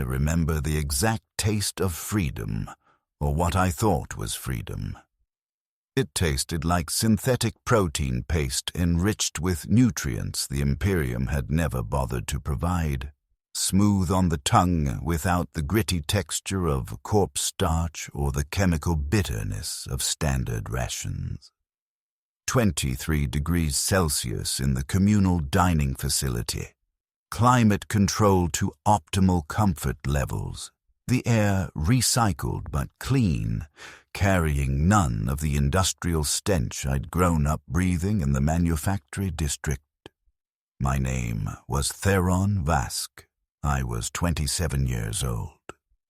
remember the exact taste of freedom, or what I thought was freedom. It tasted like synthetic protein paste enriched with nutrients the Imperium had never bothered to provide, smooth on the tongue without the gritty texture of corpse starch or the chemical bitterness of standard rations. 23 degrees Celsius in the communal dining facility, climate controlled to optimal comfort levels, the air recycled but clean, carrying none of the industrial stench I'd grown up breathing in the manufactory district. My name was Theron Vask. I was 27 years old,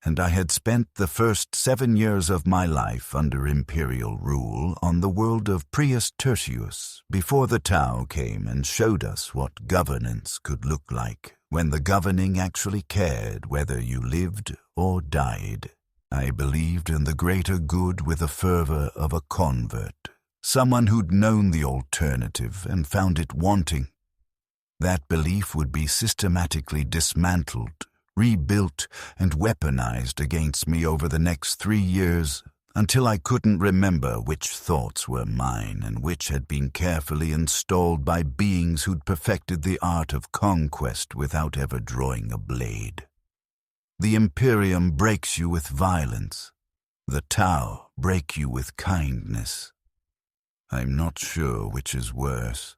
and I had spent the first 7 years of my life under Imperial rule on the world of Prius Tertius before the Tau came and showed us what governance could look like when the governing actually cared whether you lived or died. I believed in the greater good with the fervor of a convert, someone who'd known the alternative and found it wanting. That belief would be systematically dismantled, rebuilt, and weaponized against me over the next 3 years until I couldn't remember which thoughts were mine and which had been carefully installed by beings who'd perfected the art of conquest without ever drawing a blade. The Imperium breaks you with violence. The Tau break you with kindness. I'm not sure which is worse.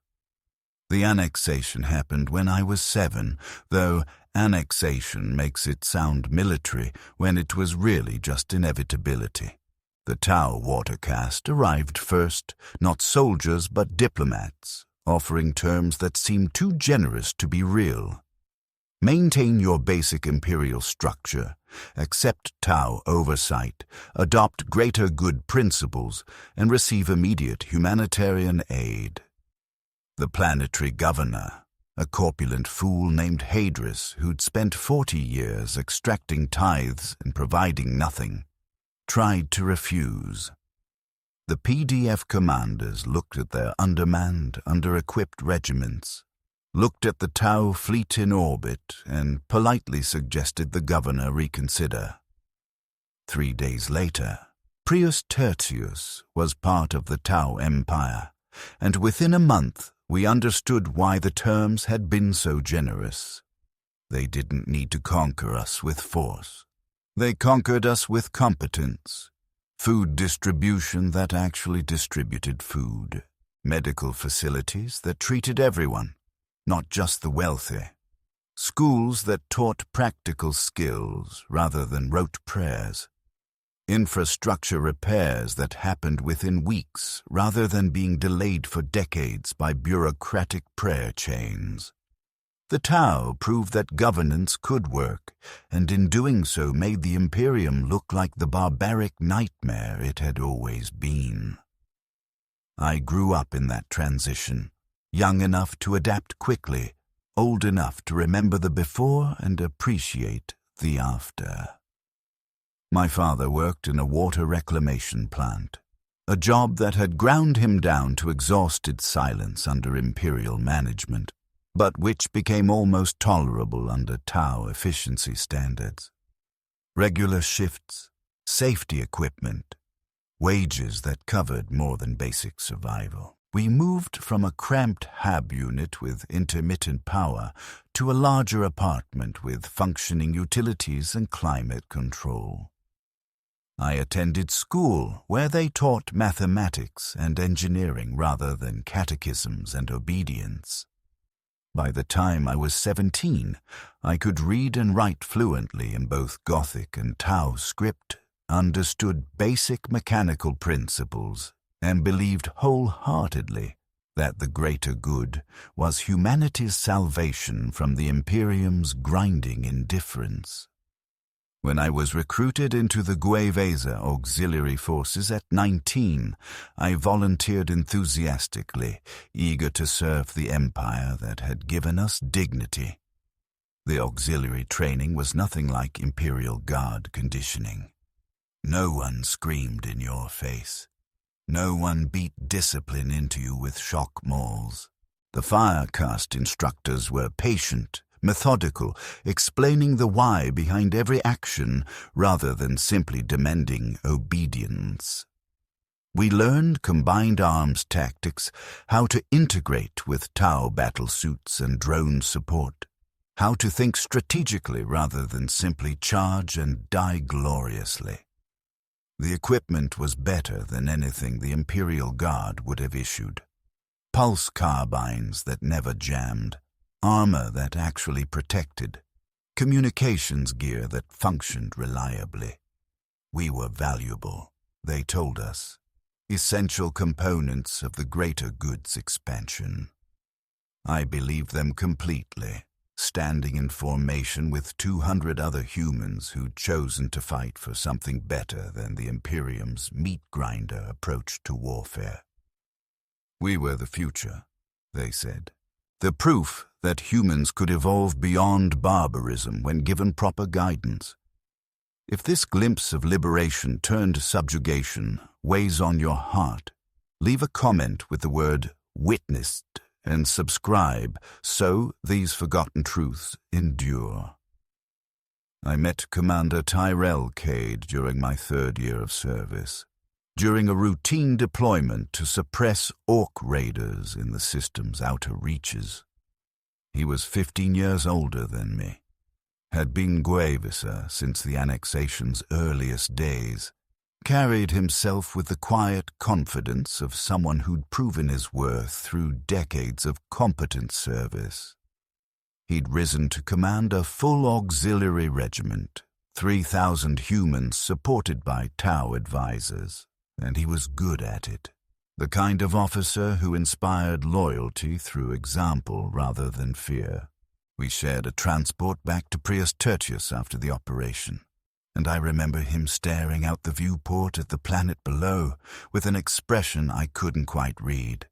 The annexation happened when I was 7, though annexation makes it sound military when it was really just inevitability. The Tau watercast arrived first, not soldiers but diplomats, offering terms that seemed too generous to be real. Maintain your basic imperial structure, accept Tau oversight, adopt greater good principles, and receive immediate humanitarian aid. The planetary governor, a corpulent fool named Hadris who'd spent 40 years extracting tithes and providing nothing, tried to refuse. The PDF commanders looked at their undermanned, under-equipped regiments, looked at the Tau fleet in orbit, and politely suggested the governor reconsider. 3 days later, Prius Tertius was part of the Tau Empire, and within a month we understood why the terms had been so generous. They didn't need to conquer us with force. They conquered us with competence, food distribution that actually distributed food, medical facilities that treated everyone, not just the wealthy, schools that taught practical skills rather than rote prayers, infrastructure repairs that happened within weeks rather than being delayed for decades by bureaucratic prayer chains. The Tau proved that governance could work, and in doing so made the Imperium look like the barbaric nightmare it had always been. I grew up in that transition, young enough to adapt quickly, old enough to remember the before and appreciate the after. My father worked in a water reclamation plant, a job that had ground him down to exhausted silence under Imperial management, but which became almost tolerable under Tau efficiency standards. Regular shifts, safety equipment, wages that covered more than basic survival. We moved from a cramped hab unit with intermittent power to a larger apartment with functioning utilities and climate control. I attended school where they taught mathematics and engineering rather than catechisms and obedience. By the time I was 17, I could read and write fluently in both Gothic and Tau script, understood basic mechanical principles, and believed wholeheartedly that the greater good was humanity's salvation from the Imperium's grinding indifference. When I was recruited into the Gue'Vesa Auxiliary Forces at 19, I volunteered enthusiastically, eager to serve the empire that had given us dignity. The auxiliary training was nothing like Imperial Guard conditioning. No one screamed in your face. No one beat discipline into you with shock mauls. The Firecast instructors were patient, methodical, explaining the why behind every action rather than simply demanding obedience. We learned combined arms tactics, how to integrate with Tau battlesuits and drone support, how to think strategically rather than simply charge and die gloriously. The equipment was better than anything the Imperial Guard would have issued. Pulse carbines that never jammed, armor that actually protected, communications gear that functioned reliably. We were valuable, they told us, essential components of the greater goods expansion. I believed them completely, standing in formation with 200 other humans who'd chosen to fight for something better than the Imperium's meat grinder approach to warfare. We were the future, they said, the proof that humans could evolve beyond barbarism when given proper guidance. If this glimpse of liberation turned subjugation weighs on your heart, leave a comment with the word "witnessed" and subscribe so these forgotten truths endure. I met Commander Tyrell Cade during my 3rd year of service, during a routine deployment to suppress Orc raiders in the system's outer reaches. He was 15 years older than me, had been Gue'Vesa since the annexation's earliest days, carried himself with the quiet confidence of someone who'd proven his worth through decades of competent service. He'd risen to command a full auxiliary regiment, 3,000 humans supported by Tau advisors, and he was good at it. The kind of officer who inspired loyalty through example rather than fear. We shared a transport back to Prius Tertius after the operation, and I remember him staring out the viewport at the planet below with an expression I couldn't quite read.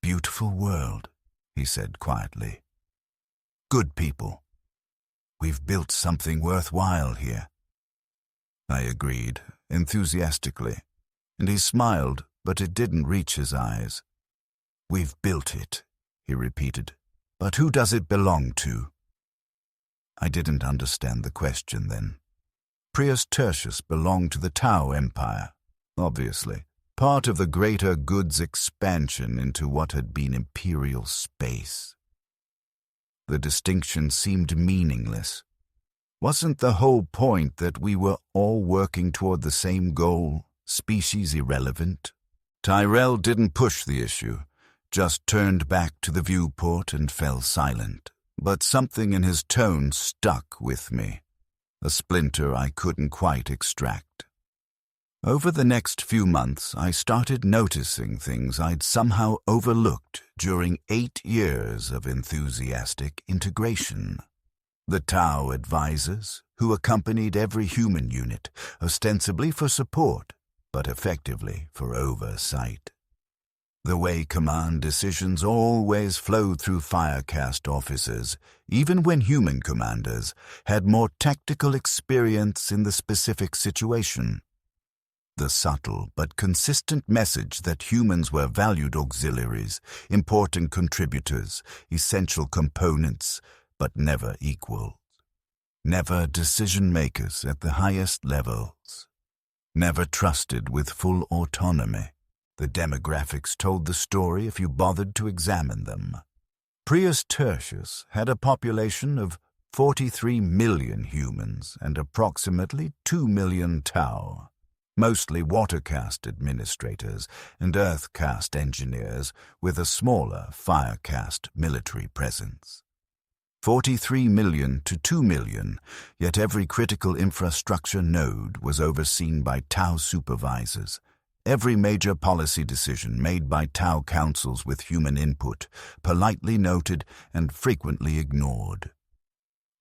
"Beautiful world," he said quietly. "Good people. We've built something worthwhile here." I agreed, enthusiastically, and he smiled, but it didn't reach his eyes. "We've built it," he repeated. "But who does it belong to?" I didn't understand the question then. Prius Tertius belonged to the Tau Empire, obviously, part of the greater goods expansion into what had been Imperial space. The distinction seemed meaningless. Wasn't the whole point that we were all working toward the same goal, species irrelevant? Tyrell didn't push the issue, just turned back to the viewport and fell silent. But something in his tone stuck with me, a splinter I couldn't quite extract. Over the next few months, I started noticing things I'd somehow overlooked during 8 years of enthusiastic integration. The Tau advisors, who accompanied every human unit, ostensibly for support, but effectively for oversight. The way command decisions always flowed through Firecast officers, even when human commanders had more tactical experience in the specific situation. The subtle but consistent message that humans were valued auxiliaries, important contributors, essential components, but never equals. Never decision-makers at the highest levels. Never trusted with full autonomy. The demographics told the story if you bothered to examine them. Prius Tertius had a population of 43 million humans and approximately 2 million Tau, mostly Watercast administrators and Earthcast engineers with a smaller Firecast military presence. 43 million to 2 million, yet every critical infrastructure node was overseen by Tau supervisors. Every major policy decision made by Tau councils with human input, politely noted and frequently ignored.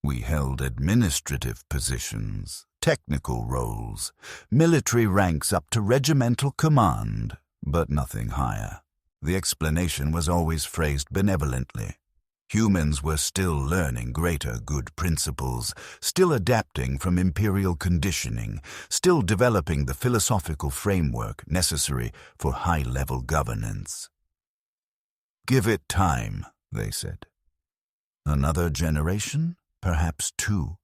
We held administrative positions, technical roles, military ranks up to regimental command, but nothing higher. The explanation was always phrased benevolently. Humans were still learning greater good principles, still adapting from Imperial conditioning, still developing the philosophical framework necessary for high-level governance. "Give it time," they said. Another generation? Perhaps two.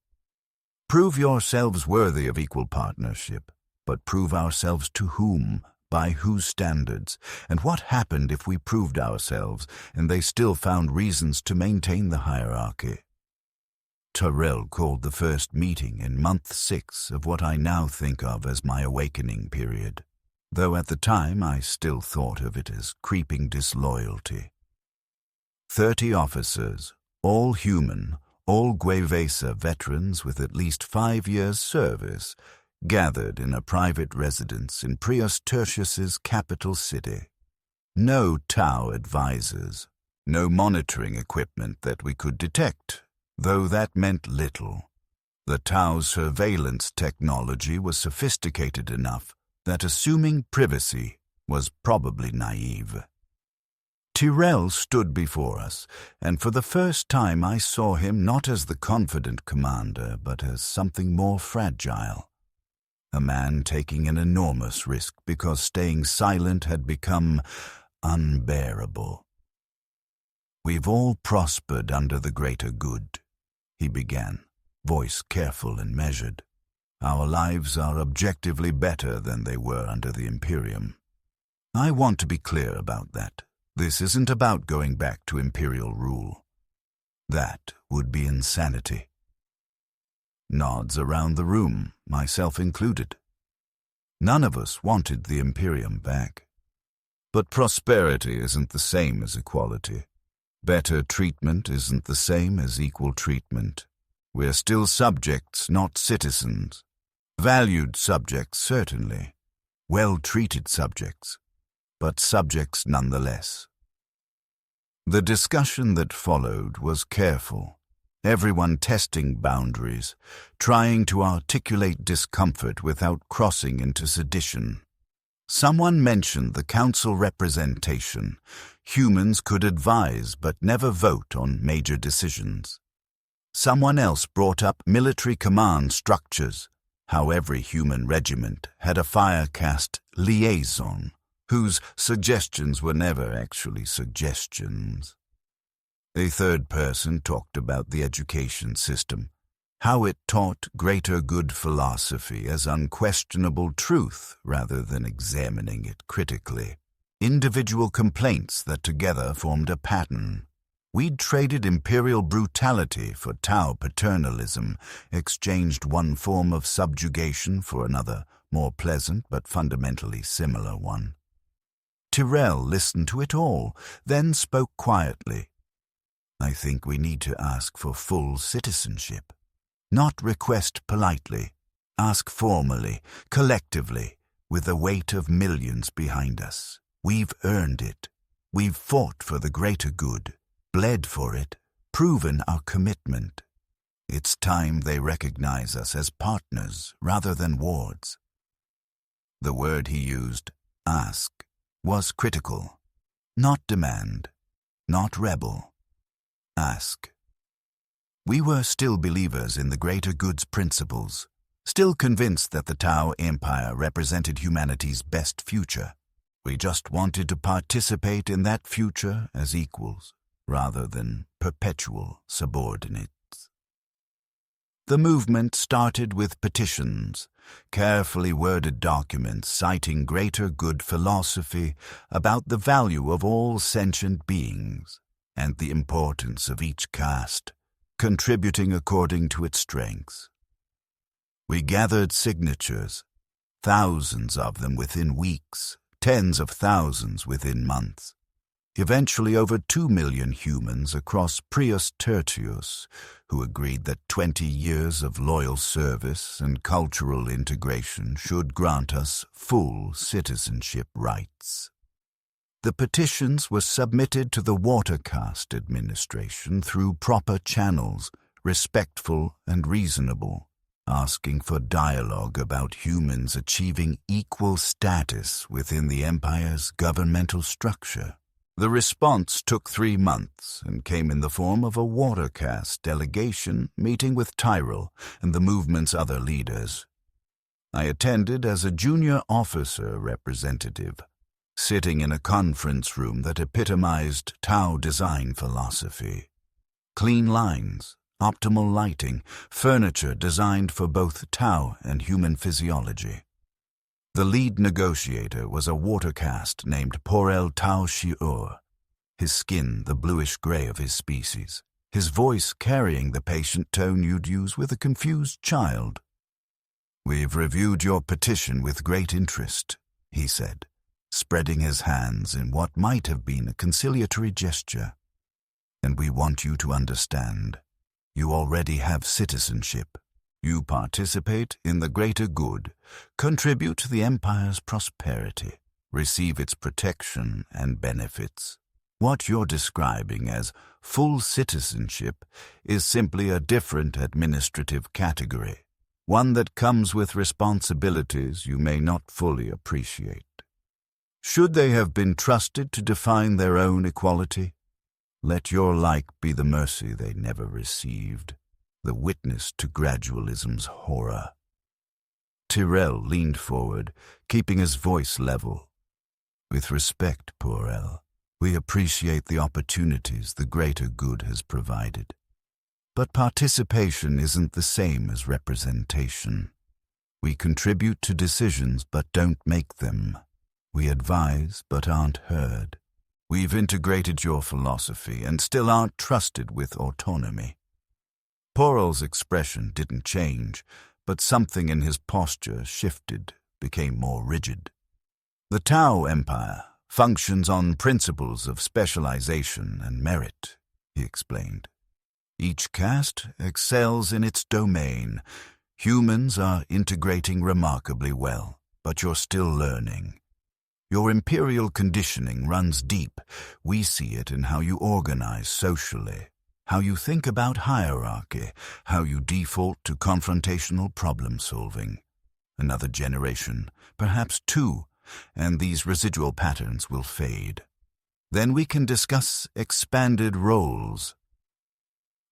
Prove yourselves worthy of equal partnership, but prove ourselves to whom, by whose standards, and what happened if we proved ourselves and they still found reasons to maintain the hierarchy? Tyrell called the first meeting in month 6 of what I now think of as my awakening period, though at the time I still thought of it as creeping disloyalty. 30 officers, all human, all Gue'Vesa veterans with at least 5 years' service, gathered in a private residence in Prius Tertius's capital city. No Tau advisors, no monitoring equipment that we could detect, though that meant little. The Tau surveillance technology was sophisticated enough that assuming privacy was probably naive. Tyrell stood before us, and for the first time I saw him not as the confident commander, but as something more fragile. A man taking an enormous risk because staying silent had become unbearable. "We've all prospered under the greater good," he began, voice careful and measured. "Our lives are objectively better than they were under the Imperium. I want to be clear about that. This isn't about going back to Imperial rule. That would be insanity." Nods around the room, myself included. None of us wanted the Imperium back. But prosperity isn't the same as equality. Better treatment isn't the same as equal treatment. We're still subjects, not citizens. Valued subjects, certainly. Well-treated subjects. But subjects nonetheless. The discussion that followed was careful, everyone testing boundaries, trying to articulate discomfort without crossing into sedition. Someone mentioned the council representation. Humans could advise but never vote on major decisions. Someone else brought up military command structures, how every human regiment had a firecast liaison, whose suggestions were never actually suggestions. A third person talked about the education system, how it taught greater good philosophy as unquestionable truth rather than examining it critically. Individual complaints that together formed a pattern. We'd traded imperial brutality for Tau paternalism, exchanged one form of subjugation for another, more pleasant but fundamentally similar one. Tyrell listened to it all, then spoke quietly. "I think we need to ask for full citizenship. Not request politely. Ask formally, collectively, with the weight of millions behind us. We've earned it. We've fought for the greater good, bled for it, proven our commitment. It's time they recognize us as partners rather than wards." The word he used, ask, was critical. Not demand, not rebel. Ask. We were still believers in the greater good's principles, still convinced that the Tau Empire represented humanity's best future. We just wanted to participate in that future as equals, rather than perpetual subordinates. The movement started with petitions, carefully worded documents citing greater good philosophy about the value of all sentient beings and the importance of each caste, contributing according to its strengths. We gathered signatures, thousands of them within weeks, tens of thousands within months. Eventually over 2 million humans across Prius Tertius who agreed that 20 years of loyal service and cultural integration should grant us full citizenship rights. The petitions were submitted to the Watercast administration through proper channels, respectful and reasonable, asking for dialogue about humans achieving equal status within the Empire's governmental structure. The response took 3 months and came in the form of a Watercast delegation meeting with Tyrell and the movement's other leaders. I attended as a junior officer representative, sitting in a conference room that epitomized Tau design philosophy. Clean lines, optimal lighting, furniture designed for both Tau and human physiology. The lead negotiator was a water caste named Porel Tau Shi'ur, his skin the bluish-gray of his species, his voice carrying the patient tone you'd use with a confused child. "We've reviewed your petition with great interest," he said, spreading his hands in what might have been a conciliatory gesture. "And we want you to understand. You already have citizenship. You participate in the greater good, contribute to the Empire's prosperity, receive its protection and benefits. What you're describing as full citizenship is simply a different administrative category, one that comes with responsibilities you may not fully appreciate. Should they have been trusted to define their own equality, let your like be the mercy they never received, the witness to gradualism's horror." Tyrell leaned forward, keeping his voice level. "With respect, Porel, we appreciate the opportunities the greater good has provided. But participation isn't the same as representation. We contribute to decisions but don't make them. We advise but aren't heard. We've integrated your philosophy and still aren't trusted with autonomy." Porel's expression didn't change, but something in his posture shifted, became more rigid. "The Tau Empire functions on principles of specialization and merit," he explained. "Each caste excels in its domain. Humans are integrating remarkably well, but you're still learning. Your imperial conditioning runs deep. We see it in how you organize socially, how you think about hierarchy, how you default to confrontational problem-solving. Another generation, perhaps two, and these residual patterns will fade. Then we can discuss expanded roles."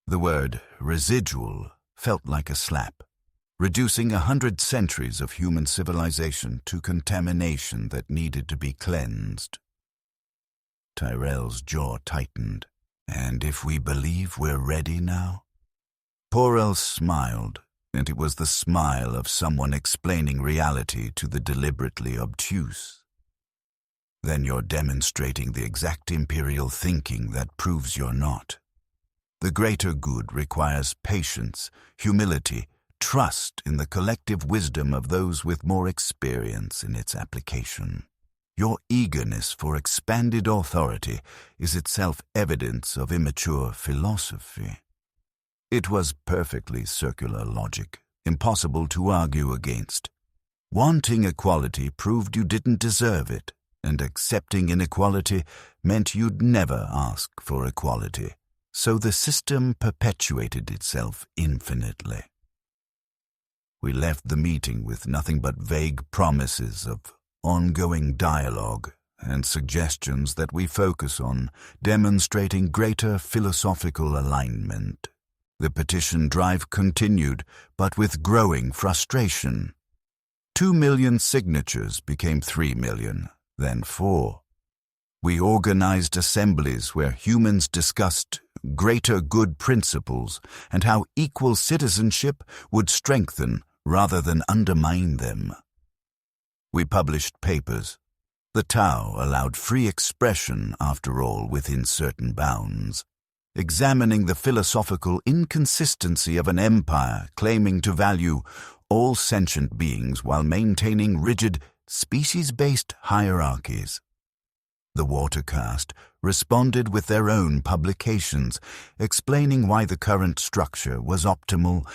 The word residual felt like a slap, reducing 100 centuries of human civilization to contamination that needed to be cleansed. Tyrell's jaw tightened. "And if we believe we're ready now?" Porel smiled, and it was the smile of someone explaining reality to the deliberately obtuse. "Then you're demonstrating the exact imperial thinking that proves you're not. The greater good requires patience, humility, trust in the collective wisdom of those with more experience in its application. Your eagerness for expanded authority is itself evidence of immature philosophy." It was perfectly circular logic, impossible to argue against. Wanting equality proved you didn't deserve it, and accepting inequality meant you'd never ask for equality. So the system perpetuated itself infinitely. We left the meeting with nothing but vague promises of ongoing dialogue and suggestions that we focus on demonstrating greater philosophical alignment. The petition drive continued, but with growing frustration. 2 million signatures became 3 million, then 4. We organized assemblies where humans discussed greater good principles and how equal citizenship would strengthen rather than undermine them. We published papers. The Tau allowed free expression, after all, within certain bounds, examining the philosophical inconsistency of an empire claiming to value all sentient beings while maintaining rigid, species-based hierarchies. The water caste responded with their own publications, explaining why the current structure was optimal,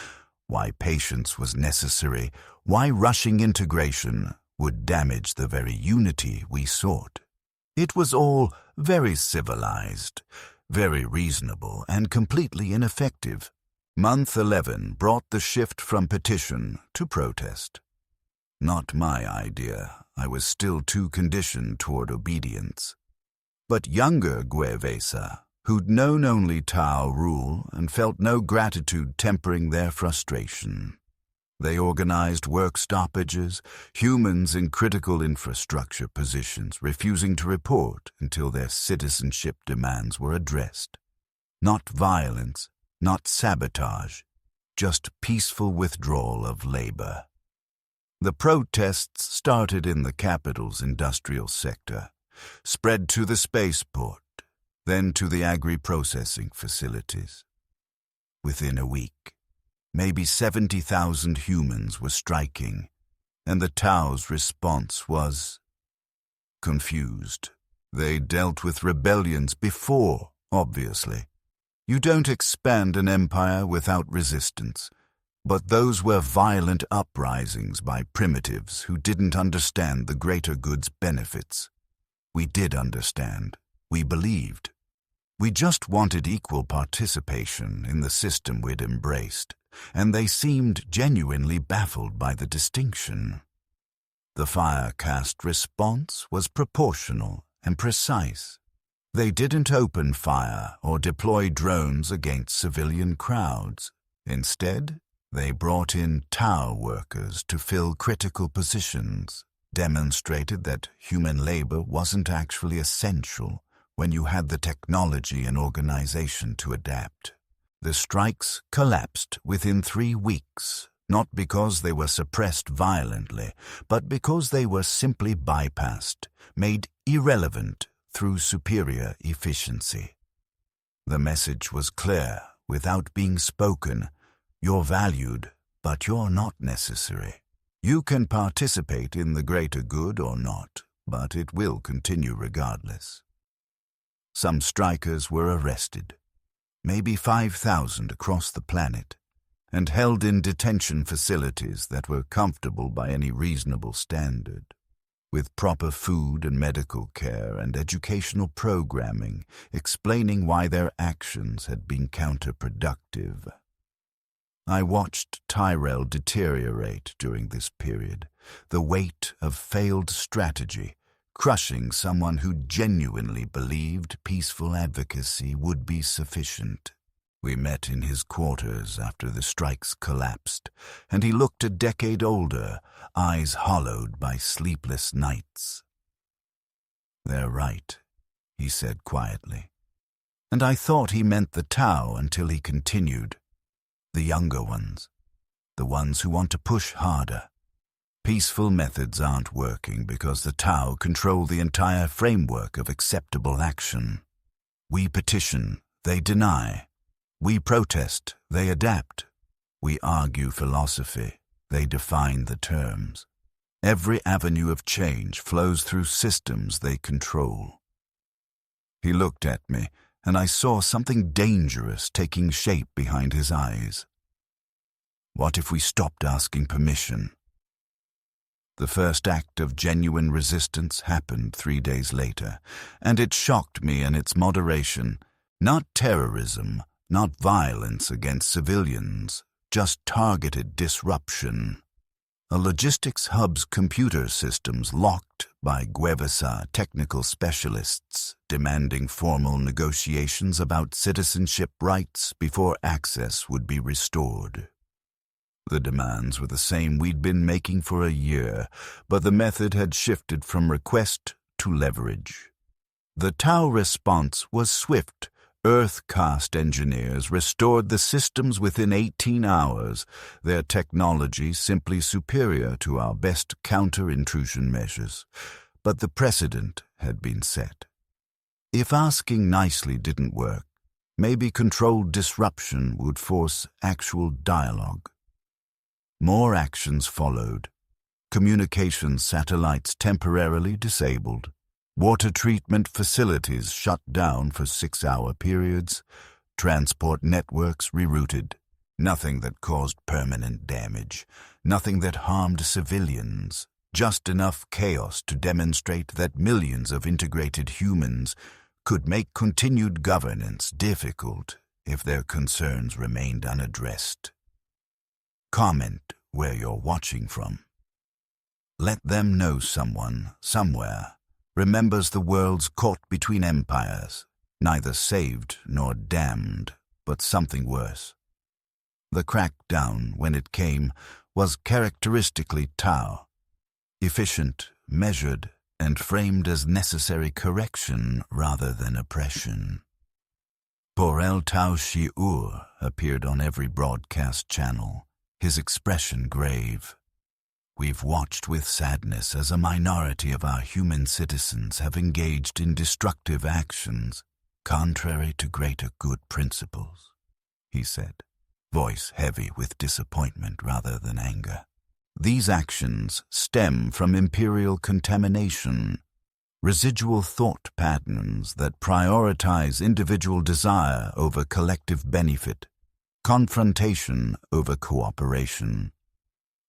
why patience was necessary, why rushing integration would damage the very unity we sought. It was all very civilized, very reasonable, and completely ineffective. Month 11 brought the shift from petition to protest. Not my idea. I was still too conditioned toward obedience. But younger Gue'Vesa, who'd known only Tau rule and felt no gratitude tempering their frustration. They organized work stoppages, humans in critical infrastructure positions refusing to report until their citizenship demands were addressed. Not violence, not sabotage, just peaceful withdrawal of labor. The protests started in the capital's industrial sector, spread to the spaceport, then to the agri-processing facilities. Within a week, maybe 70,000 humans were striking, and the Tau's response was confused. They dealt with rebellions before, obviously. You don't expand an empire without resistance, but those were violent uprisings by primitives who didn't understand the greater good's benefits. We did understand. We believed. We just wanted equal participation in the system we'd embraced, and they seemed genuinely baffled by the distinction. The Firecast response was proportional and precise. They didn't open fire or deploy drones against civilian crowds. Instead, they brought in Tau workers to fill critical positions, demonstrated that human labor wasn't actually essential when you had the technology and organization to adapt. The strikes collapsed within 3 weeks, not because they were suppressed violently, but because they were simply bypassed, made irrelevant through superior efficiency. The message was clear without being spoken. You're valued, but you're not necessary. You can participate in the greater good or not, but it will continue regardless. Some strikers were arrested, maybe 5,000 across the planet, and held in detention facilities that were comfortable by any reasonable standard, with proper food and medical care and educational programming explaining why their actions had been counterproductive. I watched Tyrell deteriorate during this period, the weight of failed strategy crushing someone who genuinely believed peaceful advocacy would be sufficient. We met in his quarters after the strikes collapsed, and he looked a decade older, eyes hollowed by sleepless nights. "They're right," he said quietly. And I thought he meant the Tau until he continued. "The younger ones, the ones who want to push harder. Peaceful methods aren't working because the Tau control the entire framework of acceptable action. We petition, they deny. We protest, they adapt. We argue philosophy, they define the terms. Every avenue of change flows through systems they control." He looked at me, and I saw something dangerous taking shape behind his eyes. What if we stopped asking permission? The first act of genuine resistance happened 3 days later, and it shocked me in its moderation. Not terrorism, not violence against civilians, just targeted disruption. A logistics hub's computer systems locked by Gue'Vesa technical specialists, demanding formal negotiations about citizenship rights before access would be restored. The demands were the same we'd been making for a year, but the method had shifted from request to leverage. The Tau response was swift. Earth-cast engineers restored the systems within 18 hours, their technology simply superior to our best counter-intrusion measures. But the precedent had been set. If asking nicely didn't work, maybe controlled disruption would force actual dialogue. More actions followed. Communications satellites temporarily disabled. Water treatment facilities shut down for 6-hour periods. Transport networks rerouted. Nothing that caused permanent damage. Nothing that harmed civilians. Just enough chaos to demonstrate that millions of integrated humans could make continued governance difficult if their concerns remained unaddressed. Comment where you're watching from. Let them know someone, somewhere, remembers the worlds caught between empires, neither saved nor damned, but something worse. The crackdown, when it came, was characteristically Tau, efficient, measured, and framed as necessary correction rather than oppression. Borel Tau Shi'ur appeared on every broadcast channel, his expression grave. We've watched with sadness as a minority of our human citizens have engaged in destructive actions, contrary to greater good principles, he said, voice heavy with disappointment rather than anger. These actions stem from imperial contamination, residual thought patterns that prioritize individual desire over collective benefit, confrontation over cooperation.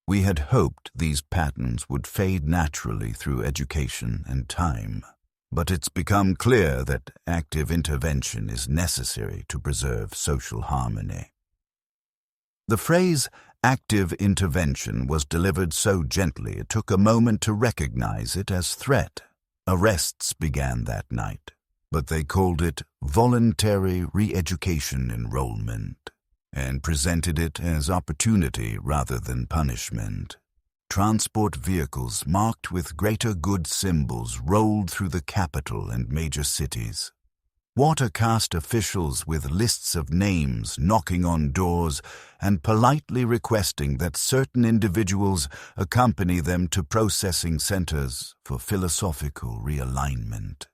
We had hoped these patterns would fade naturally through education and time, but it's become clear that active intervention is necessary to preserve social harmony. The phrase active intervention was delivered so gently it took a moment to recognize it as threat. Arrests began that night, but they called it voluntary re-education enrollment and presented it as opportunity rather than punishment. Transport vehicles marked with greater good symbols rolled through the capital and major cities. Watercast officials with lists of names knocking on doors and politely requesting that certain individuals accompany them to processing centers for philosophical realignment.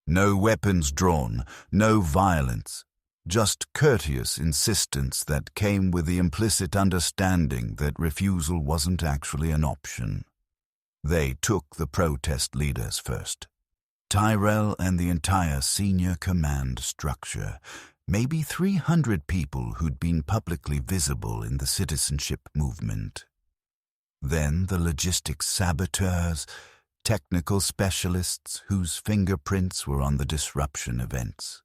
No weapons drawn, no violence, just courteous insistence that came with the implicit understanding that refusal wasn't actually an option. They took the protest leaders first. Tyrell and the entire senior command structure, maybe 300 people who'd been publicly visible in the citizenship movement. Then the logistics saboteurs, technical specialists whose fingerprints were on the disruption events.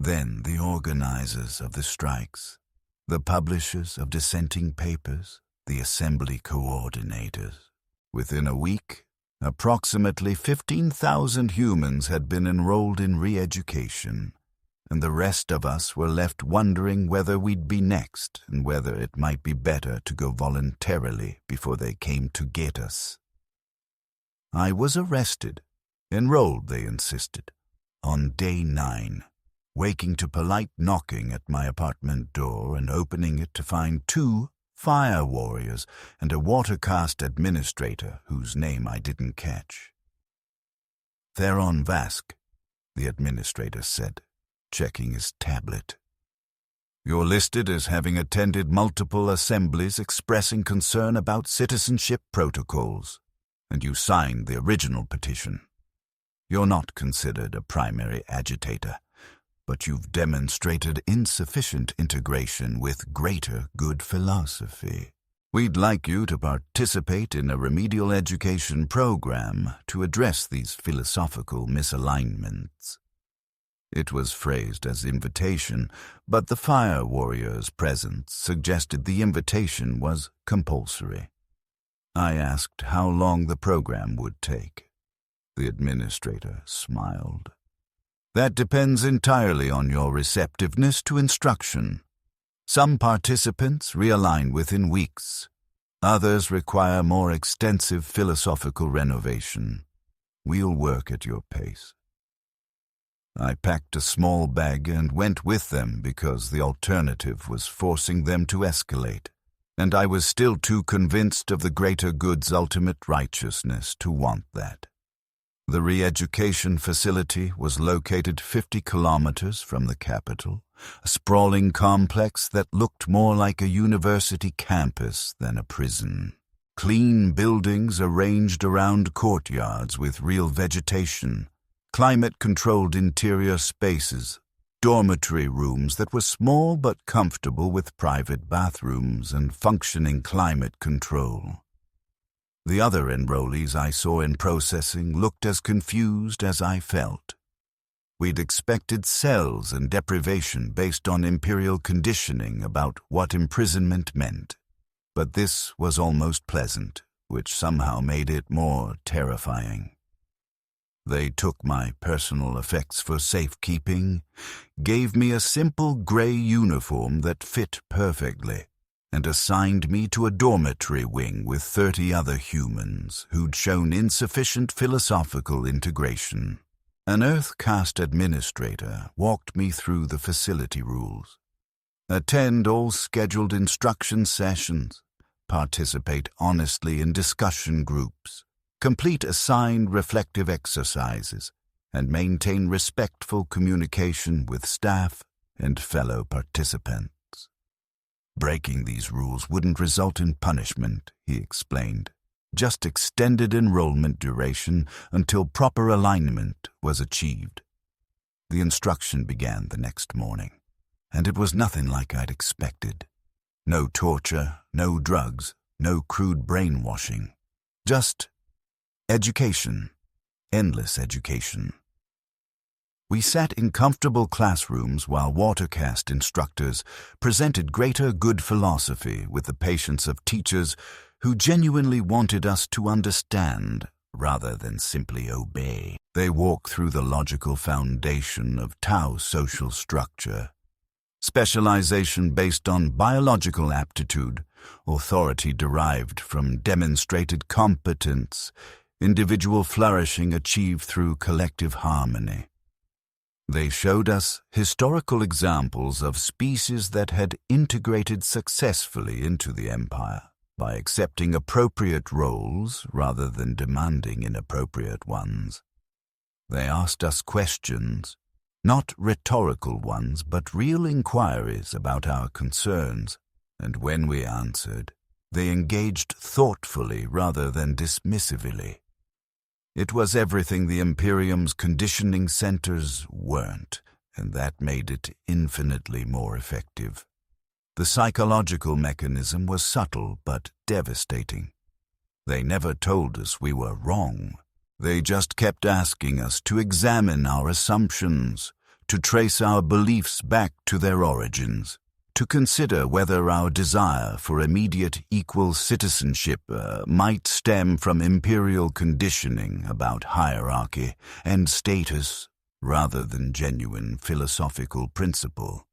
Then the organizers of the strikes, the publishers of dissenting papers, the assembly coordinators. Within a week, approximately 15,000 humans had been enrolled in re-education, and the rest of us were left wondering whether we'd be next and whether it might be better to go voluntarily before they came to get us. I was arrested, enrolled, they insisted, on day 9, waking to polite knocking at my apartment door and opening it to find 2 fire warriors and a watercast administrator whose name I didn't catch. Theron Vask, the administrator said, checking his tablet. You're listed as having attended multiple assemblies expressing concern about citizenship protocols, and you signed the original petition. You're not considered a primary agitator, but you've demonstrated insufficient integration with greater good philosophy. We'd like you to participate in a remedial education program to address these philosophical misalignments. It was phrased as invitation, but the fire warrior's presence suggested the invitation was compulsory. I asked how long the program would take. The administrator smiled. That depends entirely on your receptiveness to instruction. Some participants realign within weeks. Others require more extensive philosophical renovation. We'll work at your pace. I packed a small bag and went with them because the alternative was forcing them to escalate, and I was still too convinced of the greater good's ultimate righteousness to want that. The re-education facility was located 50 kilometers from the capital, a sprawling complex that looked more like a university campus than a prison. Clean buildings arranged around courtyards with real vegetation, climate-controlled interior spaces, dormitory rooms that were small but comfortable with private bathrooms and functioning climate control. The other enrollees I saw in processing looked as confused as I felt. We'd expected cells and deprivation based on imperial conditioning about what imprisonment meant, but this was almost pleasant, which somehow made it more terrifying. They took my personal effects for safekeeping, gave me a simple gray uniform that fit perfectly, and assigned me to a dormitory wing with 30 other humans who'd shown insufficient philosophical integration. An Earth-caste administrator walked me through the facility rules. Attend all scheduled instruction sessions. Participate honestly in discussion groups. Complete assigned reflective exercises. And maintain respectful communication with staff and fellow participants. Breaking these rules wouldn't result in punishment, he explained. Just extended enrollment duration until proper alignment was achieved. The instruction began the next morning, and it was nothing like I'd expected. No torture, no drugs, no crude brainwashing. Just education, endless education. We sat in comfortable classrooms while watercast instructors presented greater good philosophy with the patience of teachers who genuinely wanted us to understand rather than simply obey. They walk through the logical foundation of Tao social structure. Specialization based on biological aptitude, authority derived from demonstrated competence, individual flourishing achieved through collective harmony. They showed us historical examples of species that had integrated successfully into the empire by accepting appropriate roles rather than demanding inappropriate ones. They asked us questions, not rhetorical ones, but real inquiries about our concerns, and when we answered, they engaged thoughtfully rather than dismissively. It was everything the Imperium's conditioning centers weren't, and that made it infinitely more effective. The psychological mechanism was subtle but devastating. They never told us we were wrong. They just kept asking us to examine our assumptions, to trace our beliefs back to their origins, to consider whether our desire for immediate equal citizenship might stem from imperial conditioning about hierarchy and status rather than genuine philosophical principle.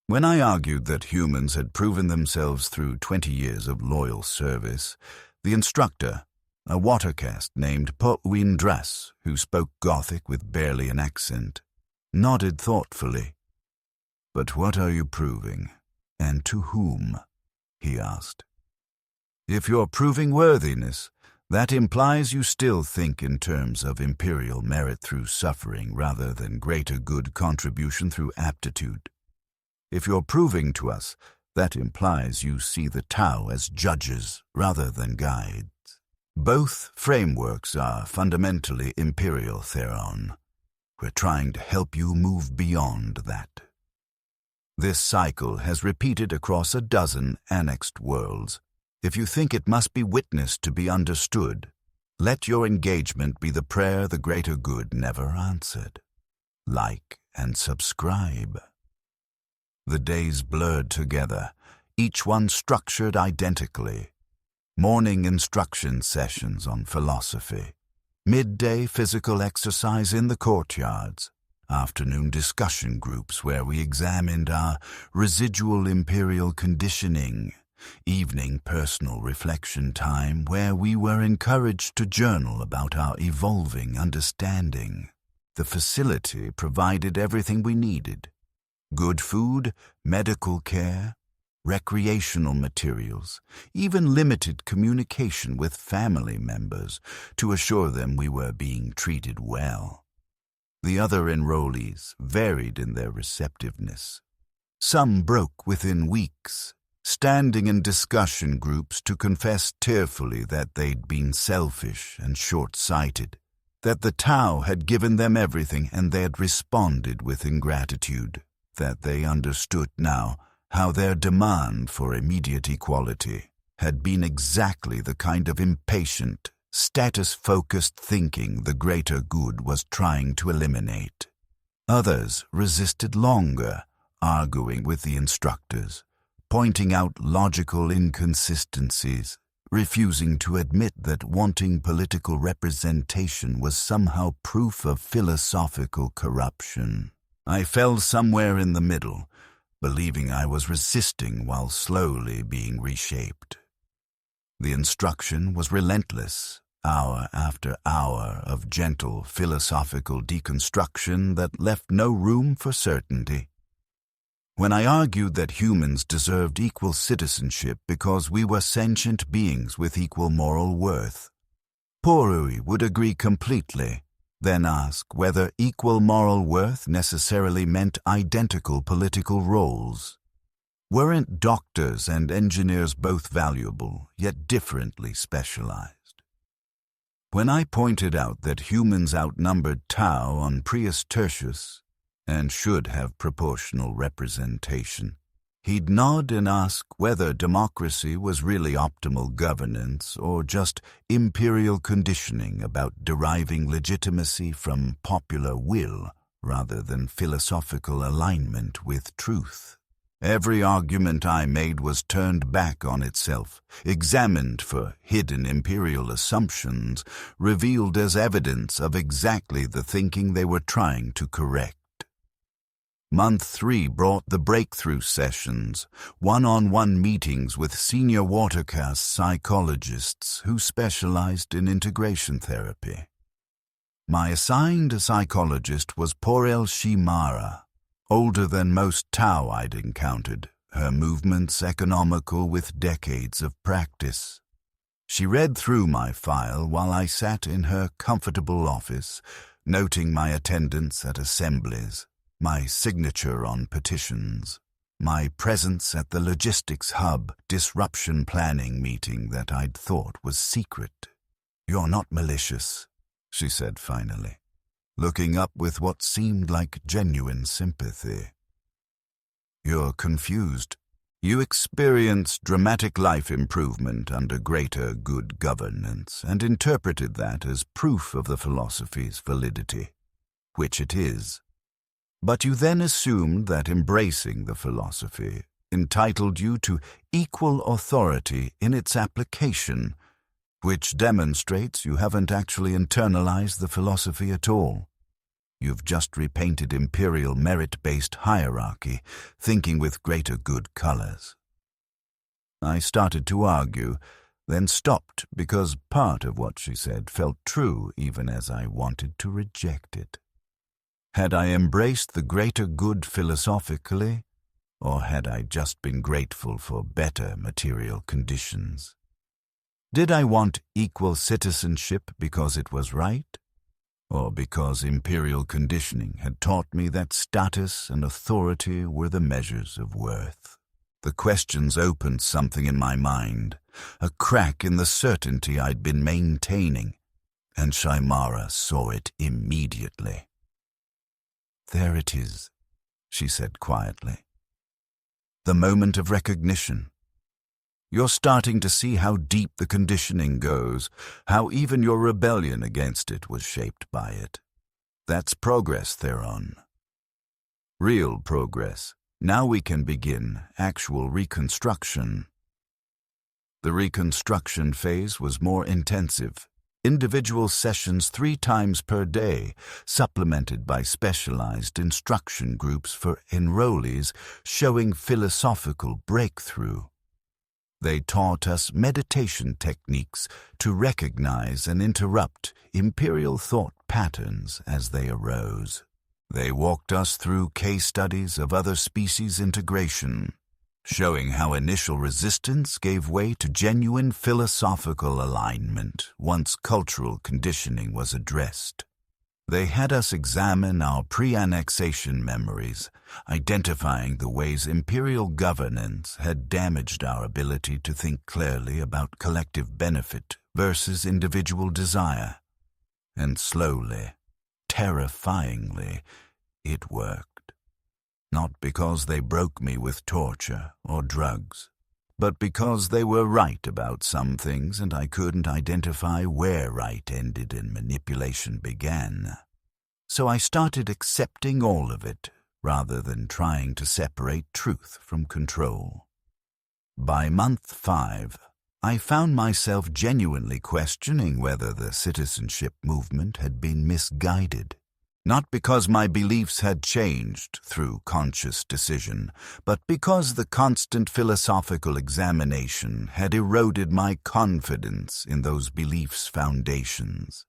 When I argued that humans had proven themselves through 20 years of loyal service, the instructor, a watercast named Po'Windras, who spoke Gothic with barely an accent, nodded thoughtfully. "But what are you proving, and to whom?" he asked. "If you're proving worthiness, that implies you still think in terms of imperial merit through suffering rather than greater good contribution through aptitude. If you're proving to us, that implies you see the Tao as judges rather than guides. Both frameworks are fundamentally imperial, Theron. We're trying to help you move beyond that. This cycle has repeated across a dozen annexed worlds. If you think it must be witnessed to be understood, let your engagement be the prayer the greater good never answered. Like and subscribe." The days blurred together, each one structured identically. Morning instruction sessions on philosophy, midday physical exercise in the courtyards, afternoon discussion groups where we examined our residual imperial conditioning, evening personal reflection time where we were encouraged to journal about our evolving understanding. The facility provided everything we needed: good food, medical care, recreational materials, even limited communication with family members to assure them we were being treated well. The other enrollees varied in their receptiveness. Some broke within weeks, standing in discussion groups to confess tearfully that they'd been selfish and short-sighted, that the Tao had given them everything and they had responded with ingratitude, that they understood now how their demand for immediate equality had been exactly the kind of impatient, status-focused thinking the greater good was trying to eliminate. Others resisted longer, arguing with the instructors, pointing out logical inconsistencies, refusing to admit that wanting political representation was somehow proof of philosophical corruption. I fell somewhere in the middle, believing I was resisting while slowly being reshaped. The instruction was relentless, hour after hour of gentle philosophical deconstruction that left no room for certainty. When I argued that humans deserved equal citizenship because we were sentient beings with equal moral worth, Porui would agree completely, then ask whether equal moral worth necessarily meant identical political roles. Weren't doctors and engineers both valuable, yet differently specialized? When I pointed out that humans outnumbered Tau on Prius Tertius, and should have proportional representation, he'd nod and ask whether democracy was really optimal governance or just imperial conditioning about deriving legitimacy from popular will rather than philosophical alignment with truth. Every argument I made was turned back on itself, examined for hidden imperial assumptions, revealed as evidence of exactly the thinking they were trying to correct. Month 3 brought the breakthrough sessions, one-on-one meetings with senior watercaste psychologists who specialized in integration therapy. My assigned psychologist was Porel Shimara, older than most Tau I'd encountered, her movements economical with decades of practice. She read through my file while I sat in her comfortable office, noting my attendance at assemblies, my signature on petitions, my presence at the logistics hub disruption planning meeting that I'd thought was secret. "You're not malicious," she said finally, looking up with what seemed like genuine sympathy. "You're confused. You experienced dramatic life improvement under greater good governance and interpreted that as proof of the philosophy's validity, which it is. But you then assumed that embracing the philosophy entitled you to equal authority in its application, which demonstrates you haven't actually internalized the philosophy at all. You've just repainted imperial merit-based hierarchy, thinking with greater good colors." I started to argue, then stopped because part of what she said felt true even as I wanted to reject it. Had I embraced the greater good philosophically, or had I just been grateful for better material conditions? Did I want equal citizenship because it was right? Or because imperial conditioning had taught me that status and authority were the measures of worth? The questions opened something in my mind, a crack in the certainty I'd been maintaining, and Shimara saw it immediately. "There it is," she said quietly. "The moment of recognition. You're starting to see how deep the conditioning goes, how even your rebellion against it was shaped by it. That's progress, Theron. Real progress. Now we can begin actual reconstruction." The reconstruction phase was more intensive. Individual sessions 3 times per day, supplemented by specialized instruction groups for enrollees showing philosophical breakthrough. They taught us meditation techniques to recognize and interrupt imperial thought patterns as they arose. They walked us through case studies of other species integration, showing how initial resistance gave way to genuine philosophical alignment once cultural conditioning was addressed. They had us examine our pre-annexation memories, identifying the ways imperial governance had damaged our ability to think clearly about collective benefit versus individual desire. And slowly, terrifyingly, it worked. Not because they broke me with torture or drugs, but because they were right about some things and I couldn't identify where right ended and manipulation began. So I started accepting all of it, rather than trying to separate truth from control. By month 5, I found myself genuinely questioning whether the citizenship movement had been misguided. Not because my beliefs had changed through conscious decision, but because the constant philosophical examination had eroded my confidence in those beliefs' foundations.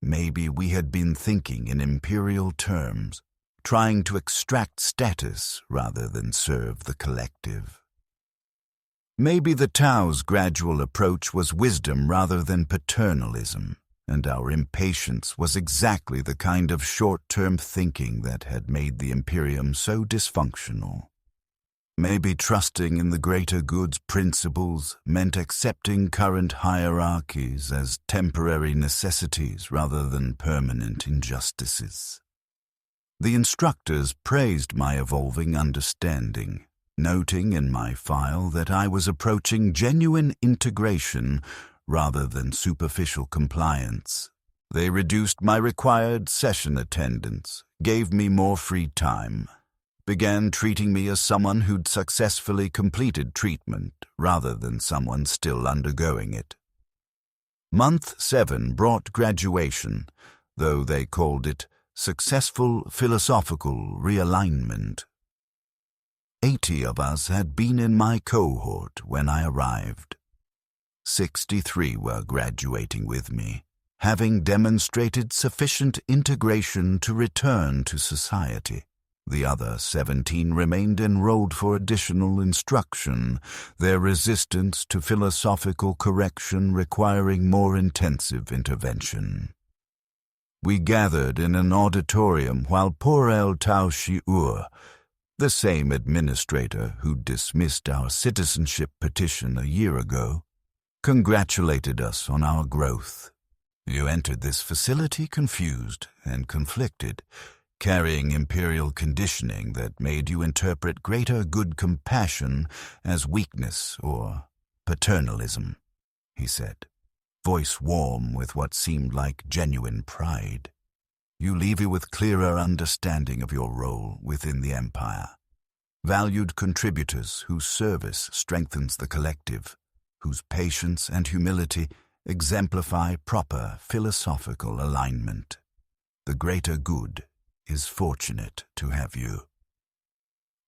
Maybe we had been thinking in imperial terms, trying to extract status rather than serve the collective. Maybe the Tao's gradual approach was wisdom rather than paternalism, and our impatience was exactly the kind of short-term thinking that had made the Imperium so dysfunctional. Maybe trusting in the greater good's principles meant accepting current hierarchies as temporary necessities rather than permanent injustices. The instructors praised my evolving understanding, noting in my file that I was approaching genuine integration rather than superficial compliance. They reduced my required session attendance, gave me more free time, began treating me as someone who'd successfully completed treatment rather than someone still undergoing it. Month 7 brought graduation, though they called it successful philosophical realignment. 80 of us had been in my cohort when I arrived. 63 were graduating with me, having demonstrated sufficient integration to return to society. The other 17 remained enrolled for additional instruction, their resistance to philosophical correction requiring more intensive intervention. We gathered in an auditorium while poor El Tao Shi'ur, the same administrator who dismissed our citizenship petition a year ago, congratulated us on our growth. You entered this facility confused and conflicted, carrying imperial conditioning that made you interpret greater good compassion as weakness or paternalism, he said, voice warm with what seemed like genuine pride. You leave you with clearer understanding of your role within the Empire. Valued contributors whose service strengthens the collective, whose patience and humility exemplify proper philosophical alignment. The greater good is fortunate to have you.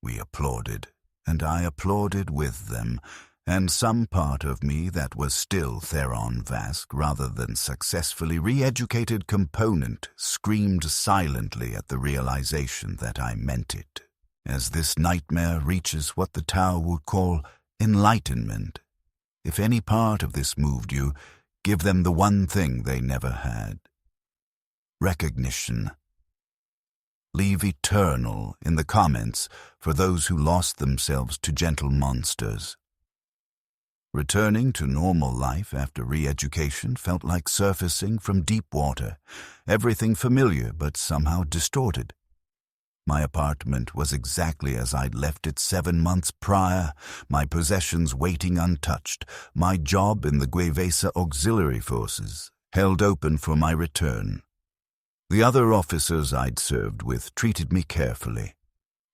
We applauded, and I applauded with them, and some part of me that was still Theron Vask rather than successfully re-educated component screamed silently at the realization that I meant it, as this nightmare reaches what the Tao would call enlightenment. If any part of this moved you, give them the one thing they never had: recognition. Leave eternal in the comments for those who lost themselves to gentle monsters. Returning to normal life after re-education felt like surfacing from deep water, everything familiar but somehow distorted. My apartment was exactly as I'd left it 7 months prior, my possessions waiting untouched, my job in the Gue'Vesa Auxiliary Forces held open for my return. The other officers I'd served with treated me carefully,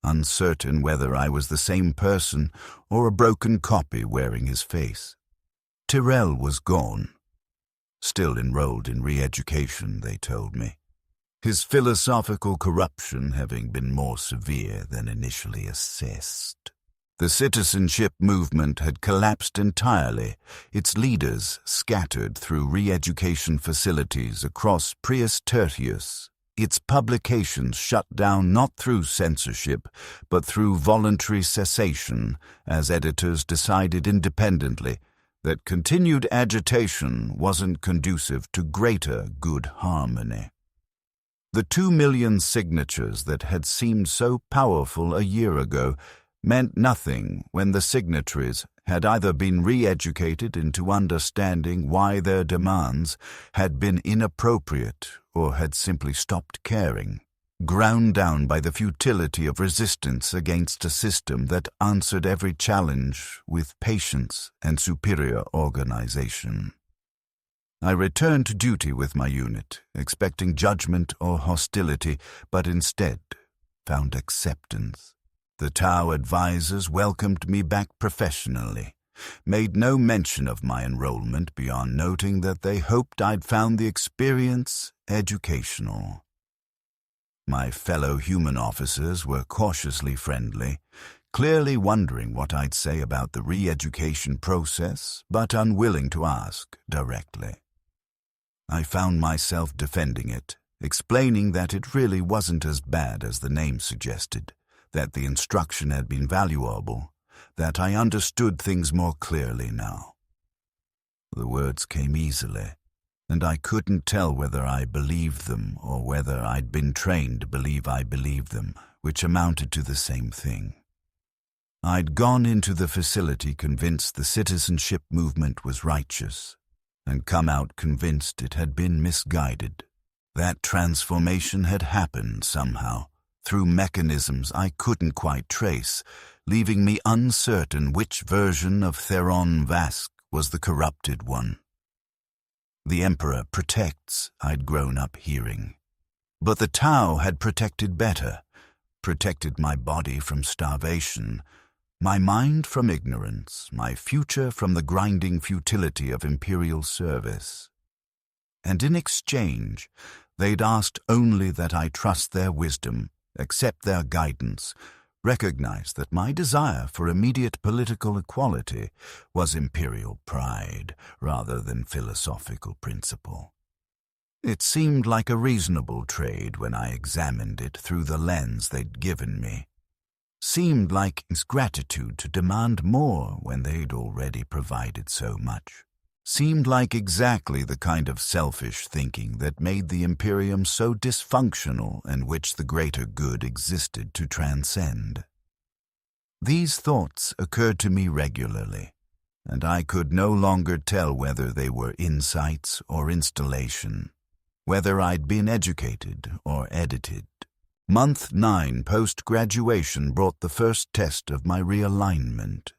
uncertain whether I was the same person or a broken copy wearing his face. Tyrell was gone. Still enrolled in re-education, they told me, his philosophical corruption having been more severe than initially assessed. The citizenship movement had collapsed entirely, its leaders scattered through re-education facilities across Prius Tertius, its publications shut down not through censorship, but through voluntary cessation, as editors decided independently that continued agitation wasn't conducive to greater good harmony. The 2 million signatures that had seemed so powerful a year ago meant nothing when the signatories had either been re-educated into understanding why their demands had been inappropriate or had simply stopped caring, ground down by the futility of resistance against a system that answered every challenge with patience and superior organization. I returned to duty with my unit, expecting judgment or hostility, but instead found acceptance. The Tao advisors welcomed me back professionally, made no mention of my enrollment beyond noting that they hoped I'd found the experience educational. My fellow human officers were cautiously friendly, clearly wondering what I'd say about the re-education process, but unwilling to ask directly. I found myself defending it, explaining that it really wasn't as bad as the name suggested, that the instruction had been valuable, that I understood things more clearly now. The words came easily, and I couldn't tell whether I believed them or whether I'd been trained to believe I believed them, which amounted to the same thing. I'd gone into the facility convinced the citizenship movement was righteous, and come out convinced it had been misguided. That transformation had happened somehow, through mechanisms I couldn't quite trace, leaving me uncertain which version of Theron Vask was the corrupted one. The Emperor protects, I'd grown up hearing. But the Tau had protected better, protected my body from starvation, my mind from ignorance, my future from the grinding futility of Imperial service. And in exchange, they'd asked only that I trust their wisdom, accept their guidance, recognize that my desire for immediate political equality was imperial pride rather than philosophical principle. It seemed like a reasonable trade when I examined it through the lens they'd given me. Seemed like its gratitude to demand more when they'd already provided so much. Seemed like exactly the kind of selfish thinking that made the Imperium so dysfunctional and which the greater good existed to transcend. These thoughts occurred to me regularly, and I could no longer tell whether they were insights or installation, whether I'd been educated or edited. Month 9 post-graduation brought the first test of my realignment.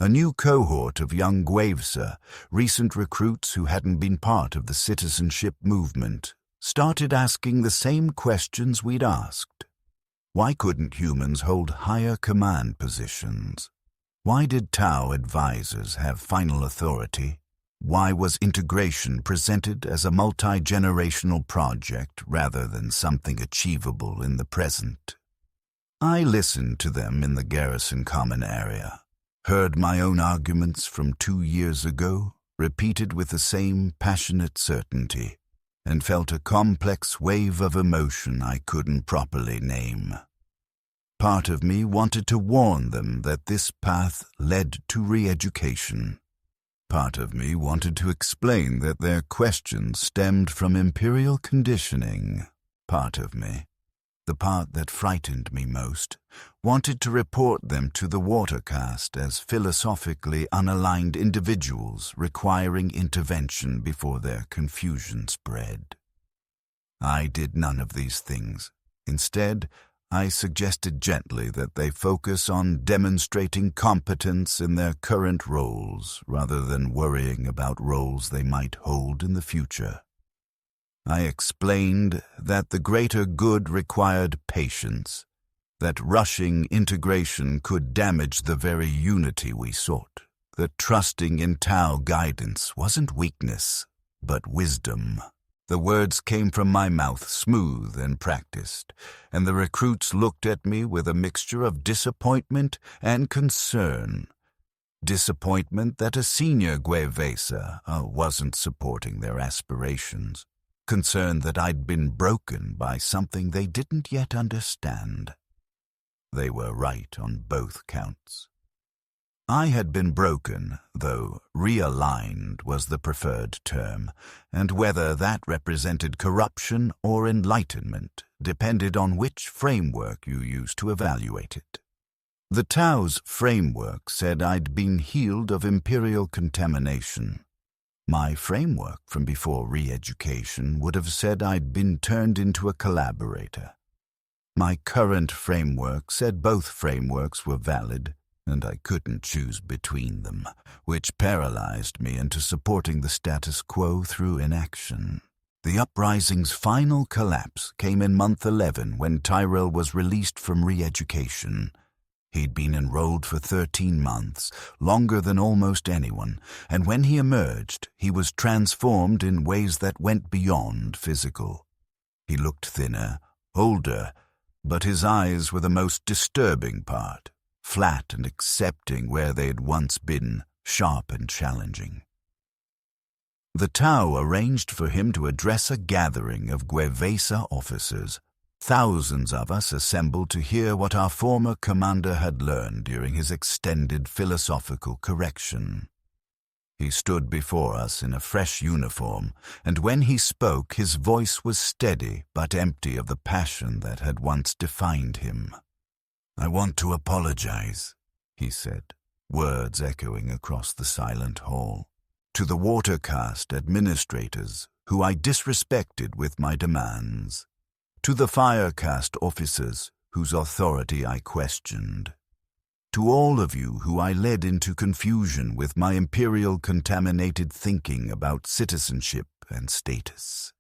A new cohort of young Gue'Vesa, recent recruits who hadn't been part of the citizenship movement, started asking the same questions we'd asked. Why couldn't humans hold higher command positions? Why did Tau advisors have final authority? Why was integration presented as a multi-generational project rather than something achievable in the present? I listened to them in the garrison common area, heard my own arguments from 2 years ago, repeated with the same passionate certainty, and felt a complex wave of emotion I couldn't properly name. Part of me wanted to warn them that this path led to re-education. Part of me wanted to explain that their questions stemmed from imperial conditioning. Part of me, the part that frightened me most, wanted to report them to the watercast as philosophically unaligned individuals requiring intervention before their confusion spread. I did none of these things. Instead, I suggested gently that they focus on demonstrating competence in their current roles rather than worrying about roles they might hold in the future. I explained that the greater good required patience, that rushing integration could damage the very unity we sought, that trusting in Tau guidance wasn't weakness, but wisdom. The words came from my mouth smooth and practiced, and the recruits looked at me with a mixture of disappointment and concern. Disappointment that a senior Gue'Vesa wasn't supporting their aspirations. Concern that I'd been broken by something they didn't yet understand. They were right on both counts. I had been broken, though realigned was the preferred term, and whether that represented corruption or enlightenment depended on which framework you used to evaluate it. The Tau's framework said I'd been healed of imperial contamination. My framework from before re-education would have said I'd been turned into a collaborator. My current framework said both frameworks were valid, and I couldn't choose between them, which paralyzed me into supporting the status quo through inaction. The uprising's final collapse came in month 11 when Tyrell was released from re-education. He'd been enrolled for 13 months, longer than almost anyone, and when he emerged, he was transformed in ways that went beyond physical. He looked thinner, older, but his eyes were the most disturbing part, flat and accepting where they had once been, sharp and challenging. The Tau arranged for him to address a gathering of Gue'Vesa officers. Thousands of us assembled to hear what our former commander had learned during his extended philosophical correction. He stood before us in a fresh uniform, and when he spoke, his voice was steady but empty of the passion that had once defined him. "I want to apologize," he said, words echoing across the silent hall, "to the watercast administrators who I disrespected with my demands, to the firecast officers whose authority I questioned, to all of you who I led into confusion with my imperial contaminated thinking about citizenship and status."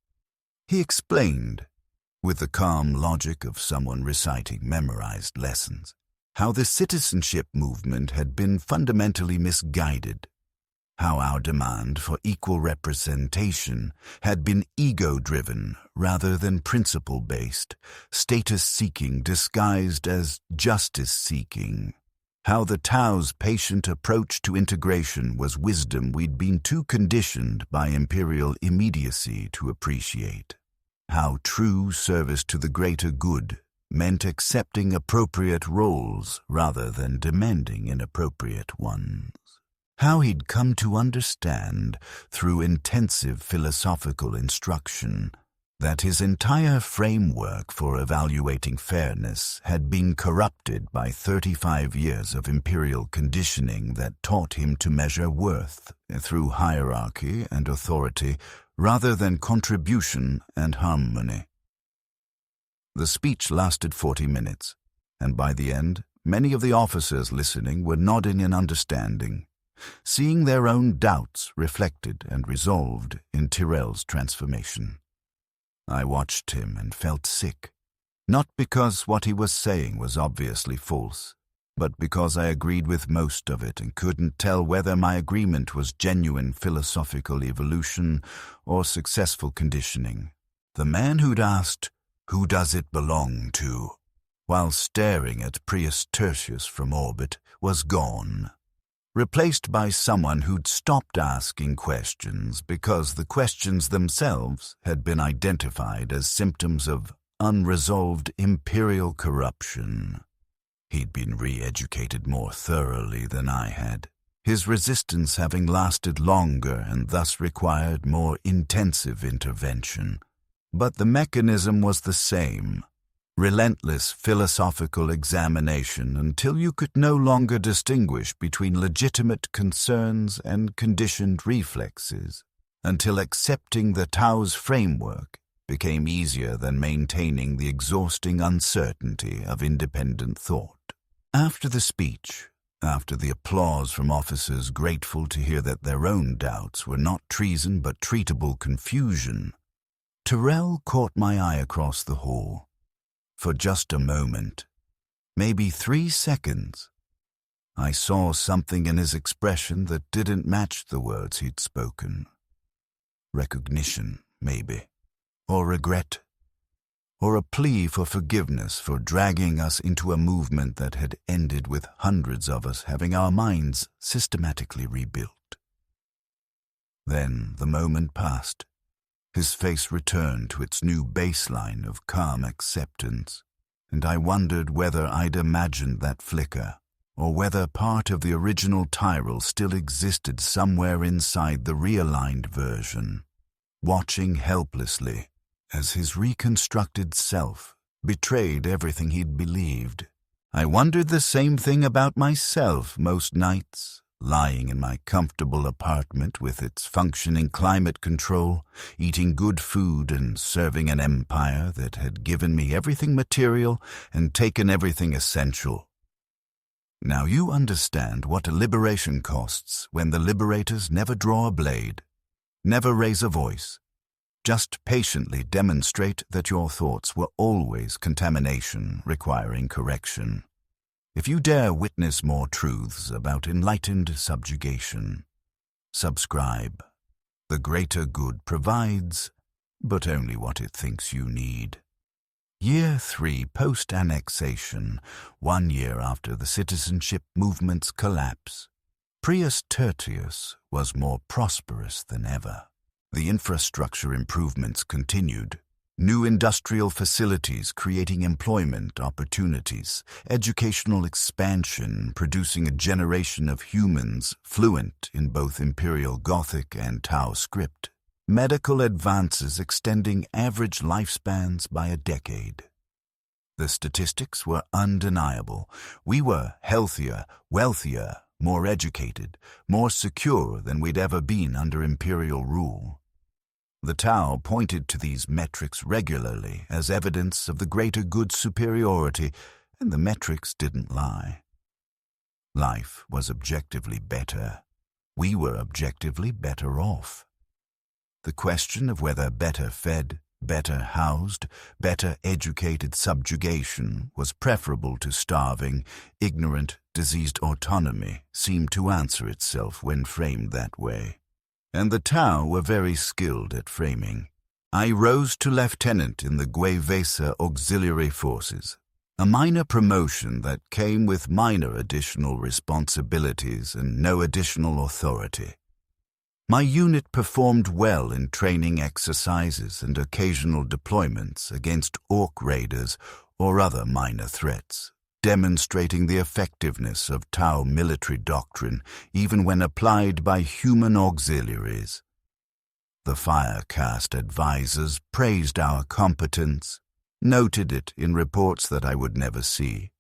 He explained, with the calm logic of someone reciting memorized lessons, how the citizenship movement had been fundamentally misguided, how our demand for equal representation had been ego-driven rather than principle-based, status-seeking disguised as justice-seeking, how the Tau's patient approach to integration was wisdom we'd been too conditioned by imperial immediacy to appreciate, how true service to the greater good meant accepting appropriate roles rather than demanding inappropriate ones, how he'd come to understand, through intensive philosophical instruction, that his entire framework for evaluating fairness had been corrupted by 35 years of imperial conditioning that taught him to measure worth through hierarchy and authority rather than contribution and harmony. The speech lasted 40 minutes, and by the end, many of the officers listening were nodding in understanding, seeing their own doubts reflected and resolved in Tyrell's transformation. I watched him and felt sick, not because what he was saying was obviously false, but because I agreed with most of it and couldn't tell whether my agreement was genuine philosophical evolution or successful conditioning. The man who'd asked, "Who does it belong to?" while staring at Prius Tertius from orbit, was gone, replaced by someone who'd stopped asking questions because the questions themselves had been identified as symptoms of unresolved imperial corruption. He'd been re-educated more thoroughly than I had, his resistance having lasted longer and thus required more intensive intervention. But the mechanism was the same. Relentless philosophical examination until you could no longer distinguish between legitimate concerns and conditioned reflexes, until accepting the Tau's framework became easier than maintaining the exhausting uncertainty of independent thought. After the speech, after the applause from officers grateful to hear that their own doubts were not treason but treatable confusion, Tyrell caught my eye across the hall. For just a moment, maybe 3 seconds, I saw something in his expression that didn't match the words he'd spoken. Recognition, maybe, or regret, or a plea for forgiveness for dragging us into a movement that had ended with hundreds of us having our minds systematically rebuilt. Then the moment passed. His face returned to its new baseline of calm acceptance, and I wondered whether I'd imagined that flicker, or whether part of the original Tyrell still existed somewhere inside the realigned version, watching helplessly as his reconstructed self betrayed everything he'd believed. I wondered the same thing about myself most nights, lying in my comfortable apartment with its functioning climate control, eating good food and serving an empire that had given me everything material and taken everything essential. Now you understand what a liberation costs when the liberators never draw a blade, never raise a voice, just patiently demonstrate that your thoughts were always contamination requiring correction. If you dare witness more truths about enlightened subjugation, subscribe. The greater good provides, but only what it thinks you need. Year 3 post-annexation, 1 year after the citizenship movement's collapse, Prius Tertius was more prosperous than ever. The infrastructure improvements continued. New industrial facilities creating employment opportunities, educational expansion producing a generation of humans fluent in both Imperial Gothic and Tau script, medical advances extending average lifespans by a decade. The statistics were undeniable. We were healthier, wealthier, more educated, more secure than we'd ever been under Imperial rule. The Tau pointed to these metrics regularly as evidence of the greater good superiority, and the metrics didn't lie. Life was objectively better. We were objectively better off. The question of whether better fed, better housed, better educated subjugation was preferable to starving, ignorant, diseased autonomy seemed to answer itself when framed that way. And the Tau were very skilled at framing. I rose to lieutenant in the Gue'Vesa Auxiliary Forces, a minor promotion that came with minor additional responsibilities and no additional authority. My unit performed well in training exercises and occasional deployments against orc raiders or other minor threats, demonstrating the effectiveness of Tau military doctrine even when applied by human auxiliaries. The Firecast advisors praised our competence, noted it in reports that I would never see,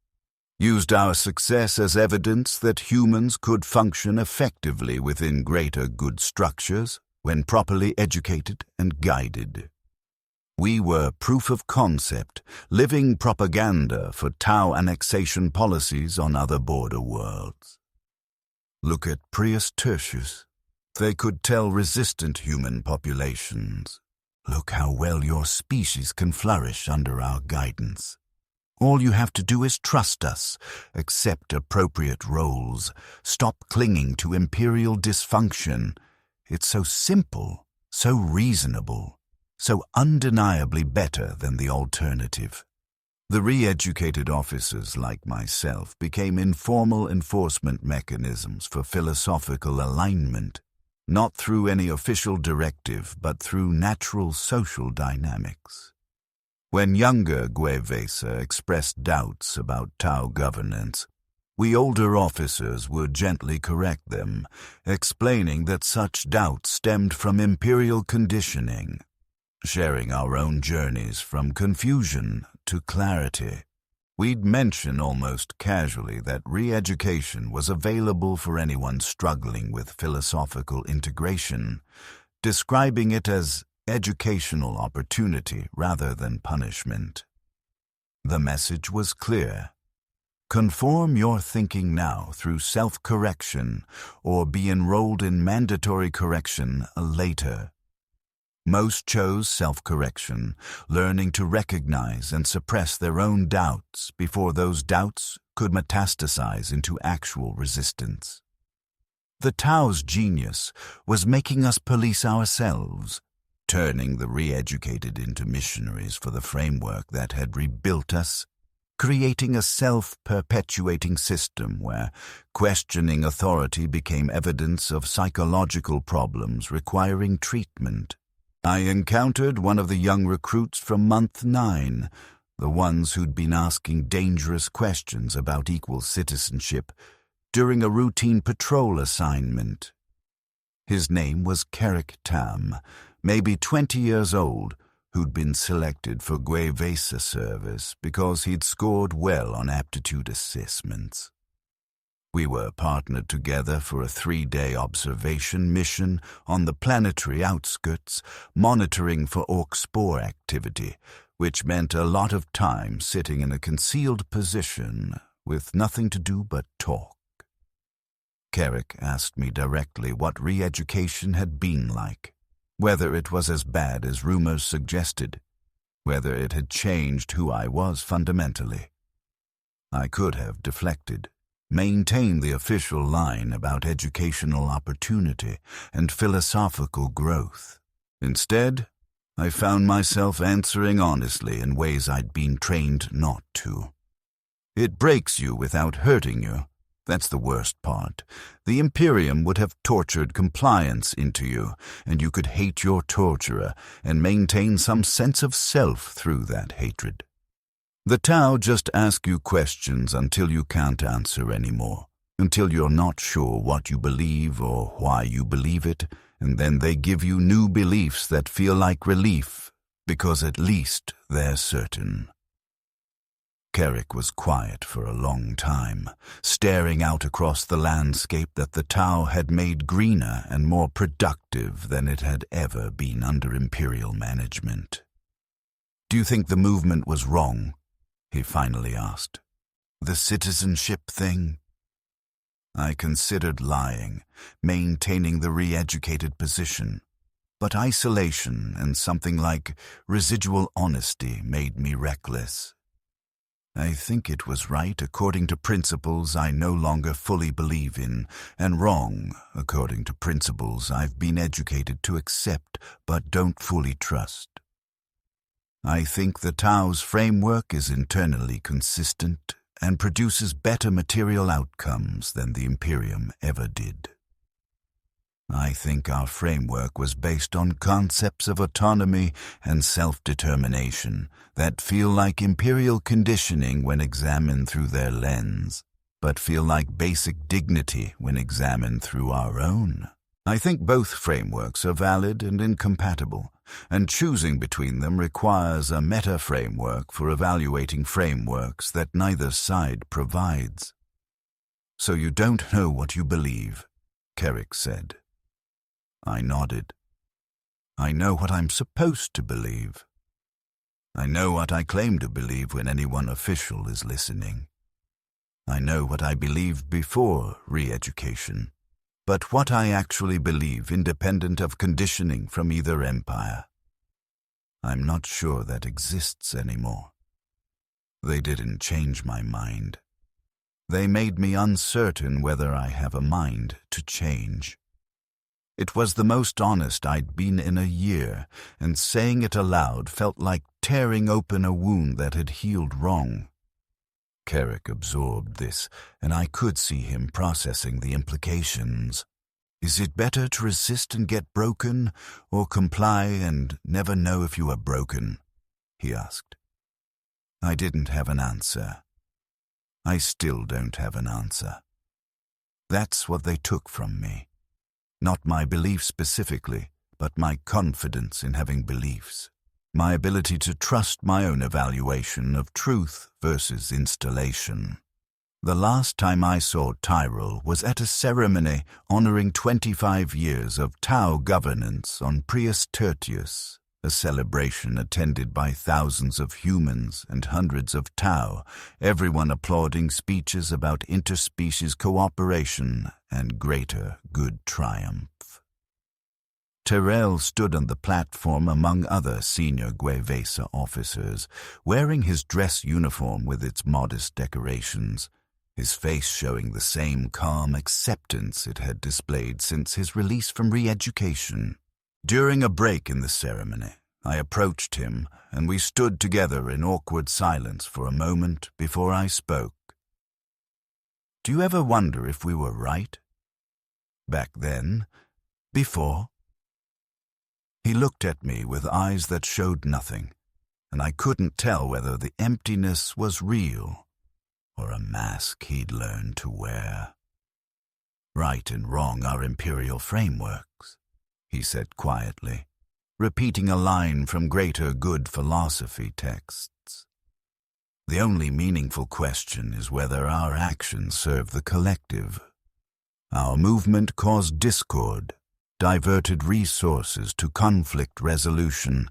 used our success as evidence that humans could function effectively within greater good structures when properly educated and guided. We were proof of concept, living propaganda for Tau annexation policies on other border worlds. Look at Prius Tertius. They could tell resistant human populations. Look how well your species can flourish under our guidance. All you have to do is trust us, accept appropriate roles, stop clinging to imperial dysfunction. It's so simple, so reasonable, so undeniably better than the alternative. The re-educated officers like myself became informal enforcement mechanisms for philosophical alignment, not through any official directive but through natural social dynamics. When younger Gue'Vesa expressed doubts about Tau governance, we older officers would gently correct them, explaining that such doubts stemmed from imperial conditioning, sharing our own journeys from confusion to clarity. We'd mention almost casually that re-education was available for anyone struggling with philosophical integration, describing it as educational opportunity rather than punishment. The message was clear. Conform your thinking now through self-correction or be enrolled in mandatory correction later. Most chose self-correction, learning to recognize and suppress their own doubts before those doubts could metastasize into actual resistance. The Tau's genius was making us police ourselves, turning the re-educated into missionaries for the framework that had rebuilt us, creating a self-perpetuating system where questioning authority became evidence of psychological problems requiring treatment. I encountered one of the young recruits from month 9, the ones who'd been asking dangerous questions about equal citizenship during a routine patrol assignment. His name was Carrick Tam, maybe 20 years old, who'd been selected for Gue'Vesa service because he'd scored well on aptitude assessments. We were partnered together for a 3-day observation mission on the planetary outskirts, monitoring for orc spore activity, which meant a lot of time sitting in a concealed position with nothing to do but talk. Carrick asked me directly what re-education had been like, whether it was as bad as rumors suggested, whether it had changed who I was fundamentally. I could have deflected, maintained the official line about educational opportunity and philosophical growth. Instead, I found myself answering honestly in ways I'd been trained not to. It breaks you without hurting you. That's the worst part. The Imperium would have tortured compliance into you, and you could hate your torturer and maintain some sense of self through that hatred. The Tau just ask you questions until you can't answer anymore, until you're not sure what you believe or why you believe it, and then they give you new beliefs that feel like relief, because at least they're certain. Carrick was quiet for a long time, staring out across the landscape that the Tau had made greener and more productive than it had ever been under Imperial management. "Do you think the movement was wrong?" he finally asked. "The citizenship thing?" I considered lying, maintaining the re-educated position, but isolation and something like residual honesty made me reckless. I think it was right according to principles I no longer fully believe in, and wrong according to principles I've been educated to accept but don't fully trust. I think the Tau's framework is internally consistent and produces better material outcomes than the Imperium ever did. I think our framework was based on concepts of autonomy and self-determination that feel like Imperial conditioning when examined through their lens, but feel like basic dignity when examined through our own. I think both frameworks are valid and incompatible, and choosing between them requires a meta-framework for evaluating frameworks that neither side provides. "So you don't know what you believe," Carrick said. I nodded. "I know what I'm supposed to believe. I know what I claim to believe when anyone official is listening. I know what I believed before re-education, but what I actually believe independent of conditioning from either empire, I'm not sure that exists anymore. They didn't change my mind. They made me uncertain whether I have a mind to change. It was the most honest I'd been in a year, and saying it aloud felt like tearing open a wound that had healed wrong. Carrick absorbed this, and I could see him processing the implications. Is it better to resist and get broken, or comply and never know if you are broken? He asked. I didn't have an answer. I still don't have an answer. That's what they took from me. Not my beliefs specifically, but my confidence in having beliefs. My ability to trust my own evaluation of truth versus installation. The last time I saw Tyrell was at a ceremony honoring 25 years of Tau governance on Prius Tertius, a celebration attended by thousands of humans and hundreds of Tau, everyone applauding speeches about interspecies cooperation and greater good triumph. Tyrell stood on the platform among other senior Gue'Vesa officers, wearing his dress uniform with its modest decorations, his face showing the same calm acceptance it had displayed since his release from re-education. During a break in the ceremony, I approached him, and we stood together in awkward silence for a moment before I spoke. Do you ever wonder if we were right? Back then? Before? He looked at me with eyes that showed nothing, and I couldn't tell whether the emptiness was real or a mask he'd learned to wear. Right and wrong are Imperial frameworks, he said quietly, repeating a line from greater good philosophy texts. The only meaningful question is whether our actions serve the collective. Our movement caused discord, diverted resources to conflict resolution,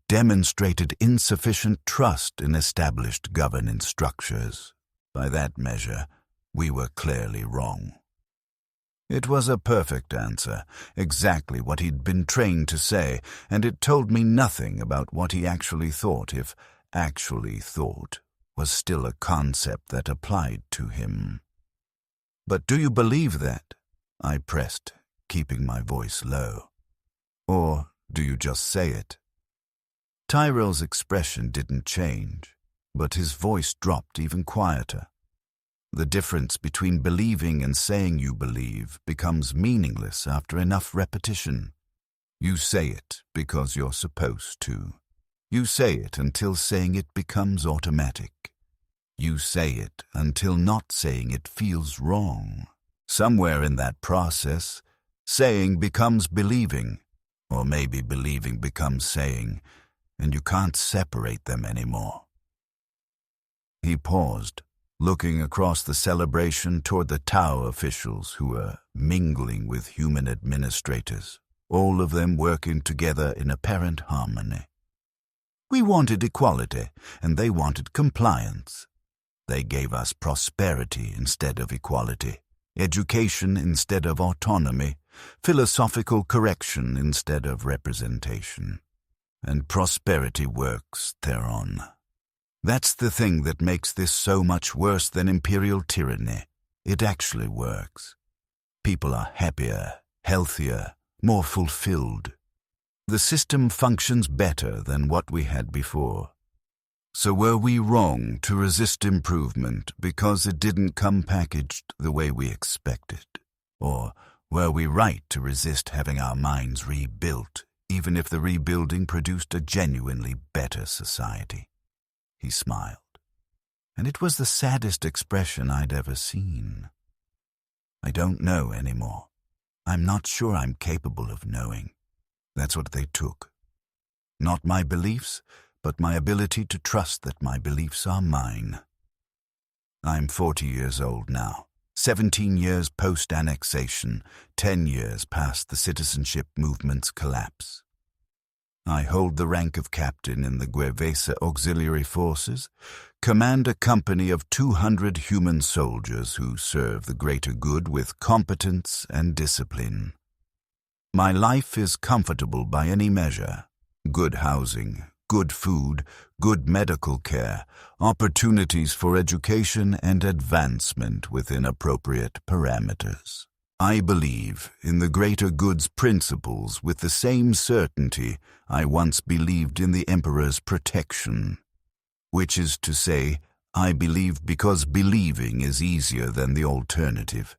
demonstrated insufficient trust in established governance structures. By that measure, we were clearly wrong. It was a perfect answer, exactly what he'd been trained to say, and it told me nothing about what he actually thought, if actually thought was still a concept that applied to him. But do you believe that? I pressed, keeping my voice low. Or do you just say it? Tyrell's expression didn't change, but his voice dropped even quieter. The difference between believing and saying you believe becomes meaningless after enough repetition. You say it because you're supposed to. You say it until saying it becomes automatic. You say it until not saying it feels wrong. Somewhere in that process, saying becomes believing, or maybe believing becomes saying, and you can't separate them anymore. He paused, looking across the celebration toward the Tau officials who were mingling with human administrators, all of them working together in apparent harmony. We wanted equality, and they wanted compliance. They gave us prosperity instead of equality, education instead of autonomy, philosophical correction instead of representation. And prosperity works thereon. That's the thing that makes this so much worse than imperial tyranny. It actually works. People are happier, healthier, more fulfilled. The system functions better than what we had before. So were we wrong to resist improvement because it didn't come packaged the way we expected? Or were we right to resist having our minds rebuilt, even if the rebuilding produced a genuinely better society? He smiled, and it was the saddest expression I'd ever seen. I don't know anymore. I'm not sure I'm capable of knowing. That's what they took. Not my beliefs, but my ability to trust that my beliefs are mine. I'm 40 years old now, 17 years post-annexation, 10 years past the citizenship movement's collapse. I hold the rank of captain in the Gue'Vesa Auxiliary Forces, command a company of 200 human soldiers who serve the greater good with competence and discipline. My life is comfortable by any measure. Good housing, good food, good medical care, opportunities for education and advancement within appropriate parameters. I believe in the greater good's principles with the same certainty I once believed in the Emperor's protection, which is to say, I believe because believing is easier than the alternative,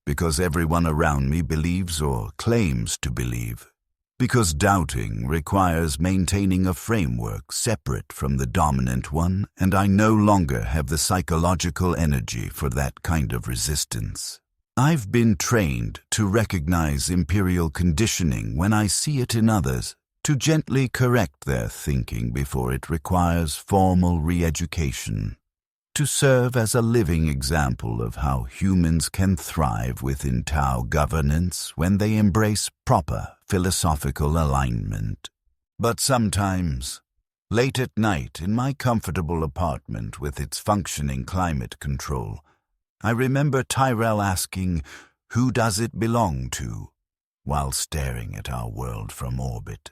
because everyone around me believes or claims to believe, because doubting requires maintaining a framework separate from the dominant one, and I no longer have the psychological energy for that kind of resistance. I've been trained to recognize imperial conditioning when I see it in others, to gently correct their thinking before it requires formal re-education, to serve as a living example of how humans can thrive within Tau governance when they embrace proper philosophical alignment. But sometimes, late at night in my comfortable apartment with its functioning climate control, I remember Tyrell asking, "Who does it belong to?" while staring at our world from orbit.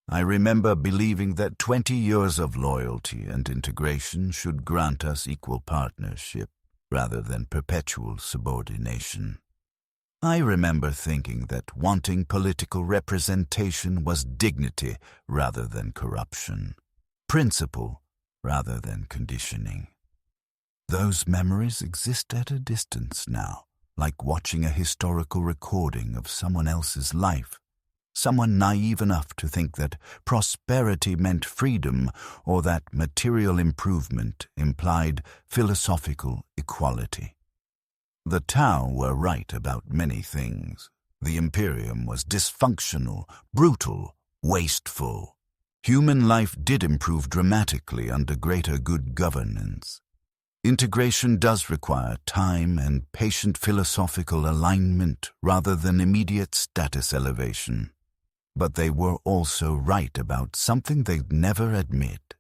I remember believing that 20 years of loyalty and integration should grant us equal partnership rather than perpetual subordination. I remember thinking that wanting political representation was dignity rather than corruption, principle rather than conditioning. Those memories exist at a distance now, like watching a historical recording of someone else's life, someone naive enough to think that prosperity meant freedom or that material improvement implied philosophical equality. The Tau were right about many things. The Imperium was dysfunctional, brutal, wasteful. Human life did improve dramatically under greater good governance. Integration does require time and patient philosophical alignment rather than immediate status elevation. But they were also right about something they'd never admit,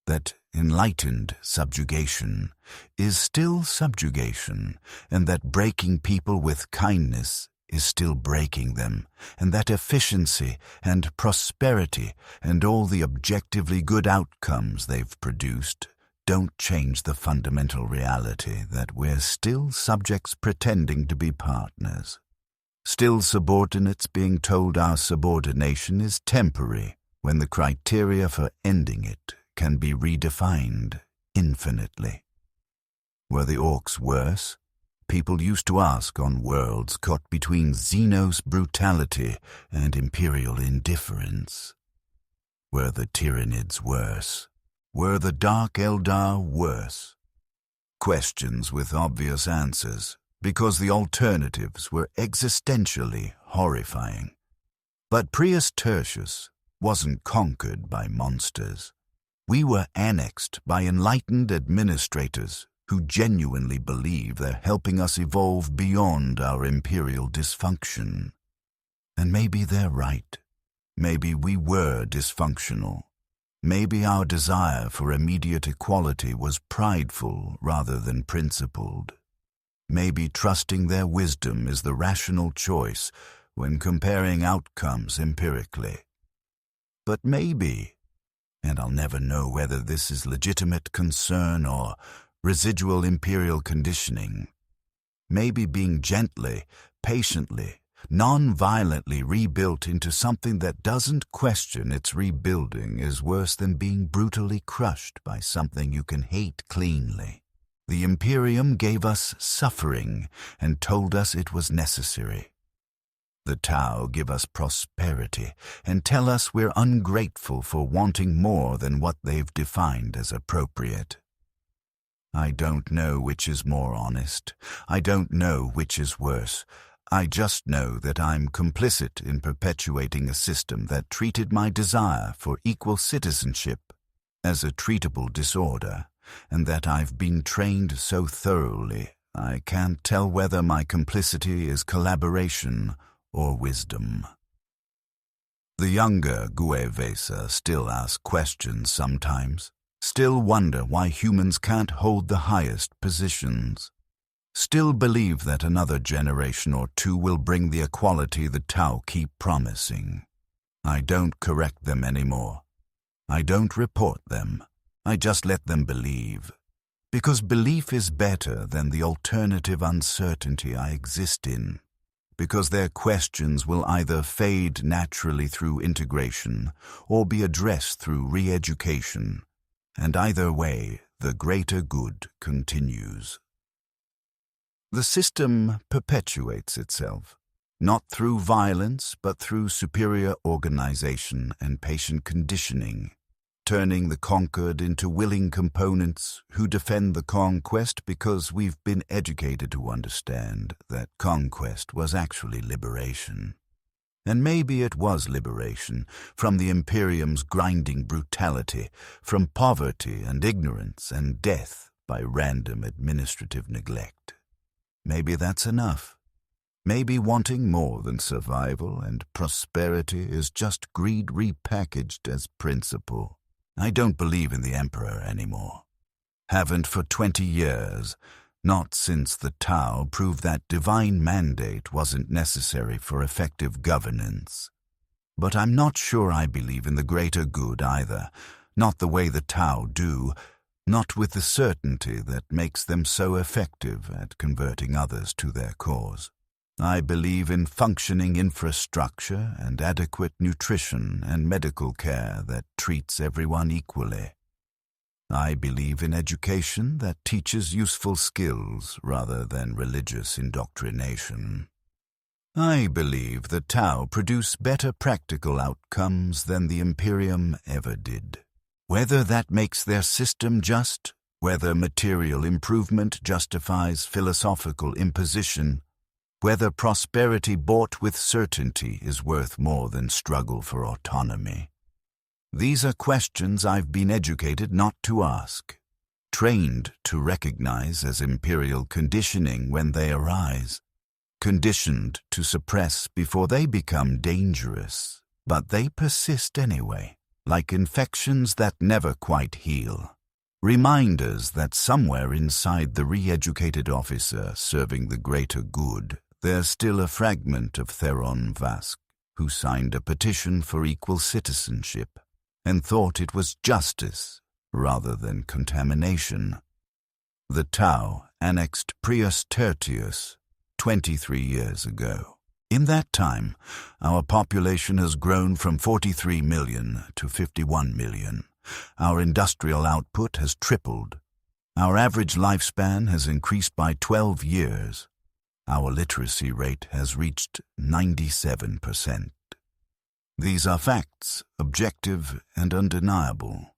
that enlightened subjugation is still subjugation, and that breaking people with kindness is still breaking them, and that efficiency and prosperity and all the objectively good outcomes they've produced don't change the fundamental reality that we're still subjects pretending to be partners. Still subordinates being told our subordination is temporary when the criteria for ending it can be redefined infinitely? Were the orcs worse? People used to ask on worlds caught between Xenos brutality and Imperial indifference. Were the Tyranids worse? Were the Dark Eldar worse? Questions with obvious answers, because the alternatives were existentially horrifying. But Prius Tertius wasn't conquered by monsters. We were annexed by enlightened administrators who genuinely believe they're helping us evolve beyond our imperial dysfunction. And maybe they're right. Maybe we were dysfunctional. Maybe our desire for immediate equality was prideful rather than principled. Maybe trusting their wisdom is the rational choice when comparing outcomes empirically. But maybe, and I'll never know whether this is legitimate concern or residual imperial conditioning, maybe being gently, patiently, non-violently rebuilt into something that doesn't question its rebuilding is worse than being brutally crushed by something you can hate cleanly. The Imperium gave us suffering and told us it was necessary. The Tau give us prosperity and tell us we're ungrateful for wanting more than what they've defined as appropriate. I don't know which is more honest. I don't know which is worse. I just know that I'm complicit in perpetuating a system that treated my desire for equal citizenship as a treatable disorder, and that I've been trained so thoroughly I can't tell whether my complicity is collaboration or wisdom. The younger Gue'Vesa still ask questions sometimes, still wonder why humans can't hold the highest positions, still believe that another generation or two will bring the equality the Tau keep promising. I don't correct them anymore. I don't report them. I just let them believe. Because belief is better than the alternative uncertainty I exist in. Because their questions will either fade naturally through integration or be addressed through re-education. And either way, the greater good continues. The system perpetuates itself, not through violence, but through superior organization and patient conditioning, turning the conquered into willing components who defend the conquest because we've been educated to understand that conquest was actually liberation. And maybe it was liberation from the Imperium's grinding brutality, from poverty and ignorance and death by random administrative neglect. Maybe that's enough. Maybe wanting more than survival and prosperity is just greed repackaged as principle. I don't believe in the Emperor anymore. Haven't for 20 years, not since the Tau proved that divine mandate wasn't necessary for effective governance. But I'm not sure I believe in the greater good either, not the way the Tau do, not with the certainty that makes them so effective at converting others to their cause. I believe in functioning infrastructure and adequate nutrition and medical care that treats everyone equally. I believe in education that teaches useful skills rather than religious indoctrination. I believe the Tau produce better practical outcomes than the Imperium ever did. Whether that makes their system just, whether material improvement justifies philosophical imposition, whether prosperity bought with certainty is worth more than struggle for autonomy. These are questions I've been educated not to ask, trained to recognize as imperial conditioning when they arise, conditioned to suppress before they become dangerous, but they persist anyway. Like infections that never quite heal. Reminders that somewhere inside the re-educated officer serving the greater good, there's still a fragment of Theron Vask who signed a petition for equal citizenship and thought it was justice rather than contamination. The Tau annexed Prius Tertius 23 years ago. In that time, our population has grown from 43 million to 51 million. Our industrial output has tripled. Our average lifespan has increased by 12 years. Our literacy rate has reached 97%. These are facts, objective and undeniable.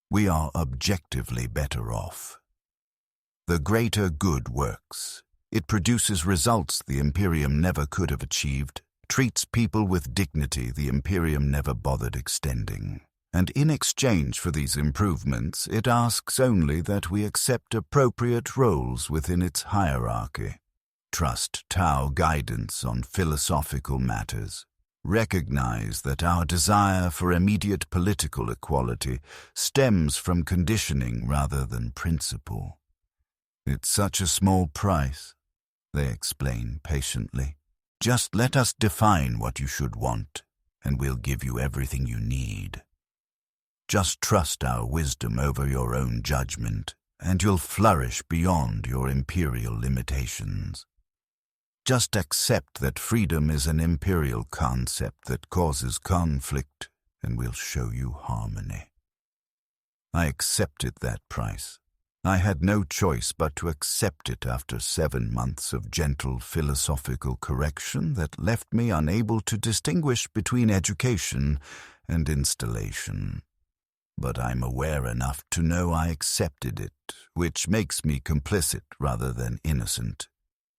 We are objectively better off. The greater good works. It produces results the Imperium never could have achieved, treats people with dignity the Imperium never bothered extending. And in exchange for these improvements, it asks only that we accept appropriate roles within its hierarchy. Trust Tau guidance on philosophical matters. Recognize that our desire for immediate political equality stems from conditioning rather than principle. It's such a small price, they explain patiently. Just let us define what you should want, and we'll give you everything you need. Just trust our wisdom over your own judgment, and you'll flourish beyond your imperial limitations. Just accept that freedom is an imperial concept that causes conflict, and we'll show you harmony. I accepted that price. I had no choice but to accept it after 7 months of gentle philosophical correction that left me unable to distinguish between education and installation. But I'm aware enough to know I accepted it, which makes me complicit rather than innocent,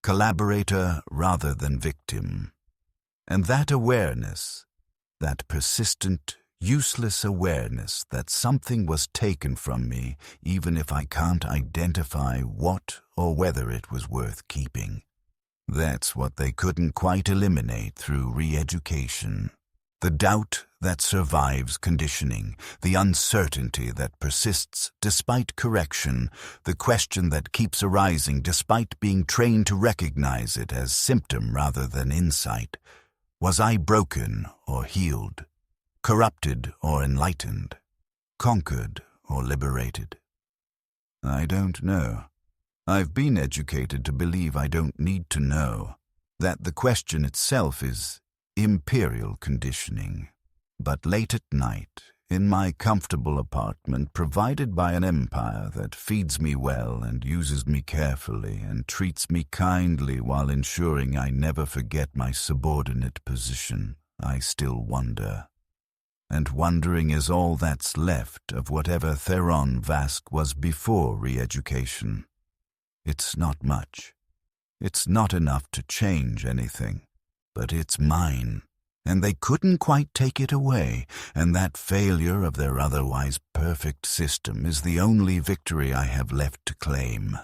collaborator rather than victim. And that awareness, that persistent, useless awareness that something was taken from me, even if I can't identify what or whether it was worth keeping. That's what they couldn't quite eliminate through re-education. The doubt that survives conditioning, the uncertainty that persists despite correction, the question that keeps arising despite being trained to recognize it as symptom rather than insight. Was I broken or healed? Corrupted or enlightened? Conquered or liberated? I don't know. I've been educated to believe I don't need to know, that the question itself is imperial conditioning. But late at night, in my comfortable apartment provided by an empire that feeds me well and uses me carefully and treats me kindly while ensuring I never forget my subordinate position, I still wonder. And wondering is all that's left of whatever Theron Vask was before re-education. It's not much. It's not enough to change anything, but it's mine, and they couldn't quite take it away, and that failure of their otherwise perfect system is the only victory I have left to claim.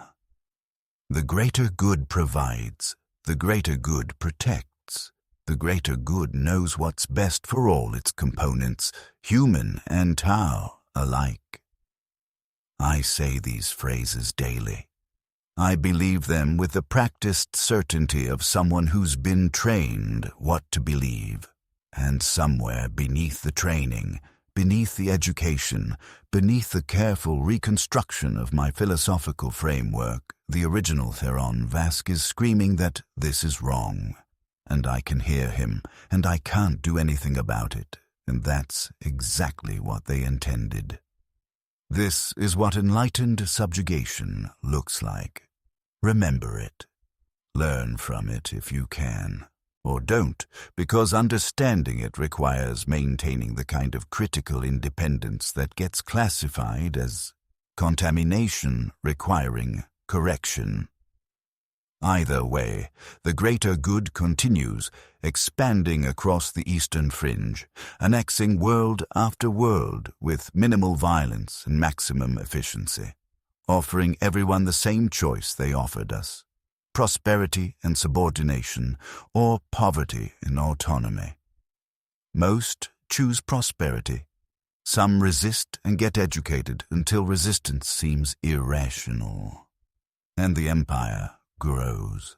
The greater good provides, the greater good protects. The greater good knows what's best for all its components, human and Tau alike. I say these phrases daily. I believe them with the practiced certainty of someone who's been trained what to believe. And somewhere beneath the training, beneath the education, beneath the careful reconstruction of my philosophical framework, the original Theron Vask is screaming that this is wrong. And I can hear him, and I can't do anything about it, and that's exactly what they intended. This is what enlightened subjugation looks like. Remember it. Learn from it if you can. Or don't, because understanding it requires maintaining the kind of critical independence that gets classified as contamination requiring correction. Either way, the greater good continues, expanding across the eastern fringe, annexing world after world with minimal violence and maximum efficiency, offering everyone the same choice they offered us, prosperity and subordination, or poverty and autonomy. Most choose prosperity. Some resist and get educated until resistance seems irrational. And the empire grows,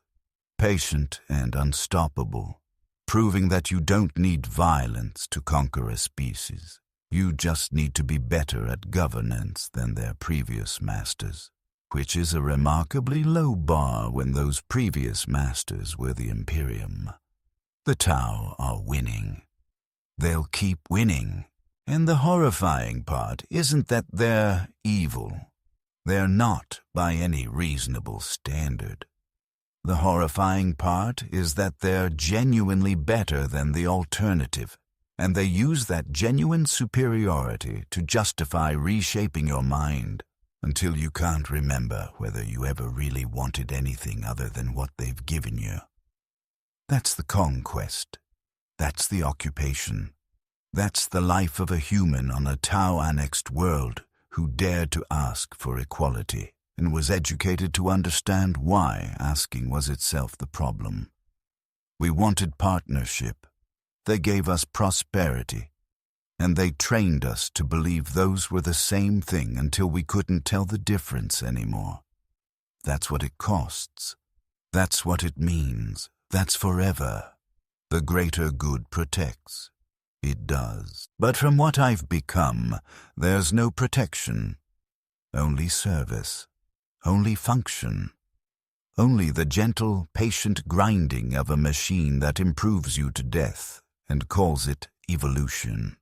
patient and unstoppable, proving that you don't need violence to conquer a species. You just need to be better at governance than their previous masters, which is a remarkably low bar when those previous masters were the Imperium. The Tau are winning. They'll keep winning. And the horrifying part isn't that they're evil. They're not by any reasonable standard. The horrifying part is that they're genuinely better than the alternative, and they use that genuine superiority to justify reshaping your mind until you can't remember whether you ever really wanted anything other than what they've given you. That's the conquest. That's the occupation. That's the life of a human on a Tau-annexed world who dared to ask for equality and was educated to understand why asking was itself the problem. We wanted partnership. They gave us prosperity. And they trained us to believe those were the same thing until we couldn't tell the difference anymore. That's what it costs. That's what it means. That's forever. The greater good protects. It does. But from what I've become, there's no protection. Only service. Only function. Only the gentle, patient grinding of a machine that improves you to death and calls it evolution.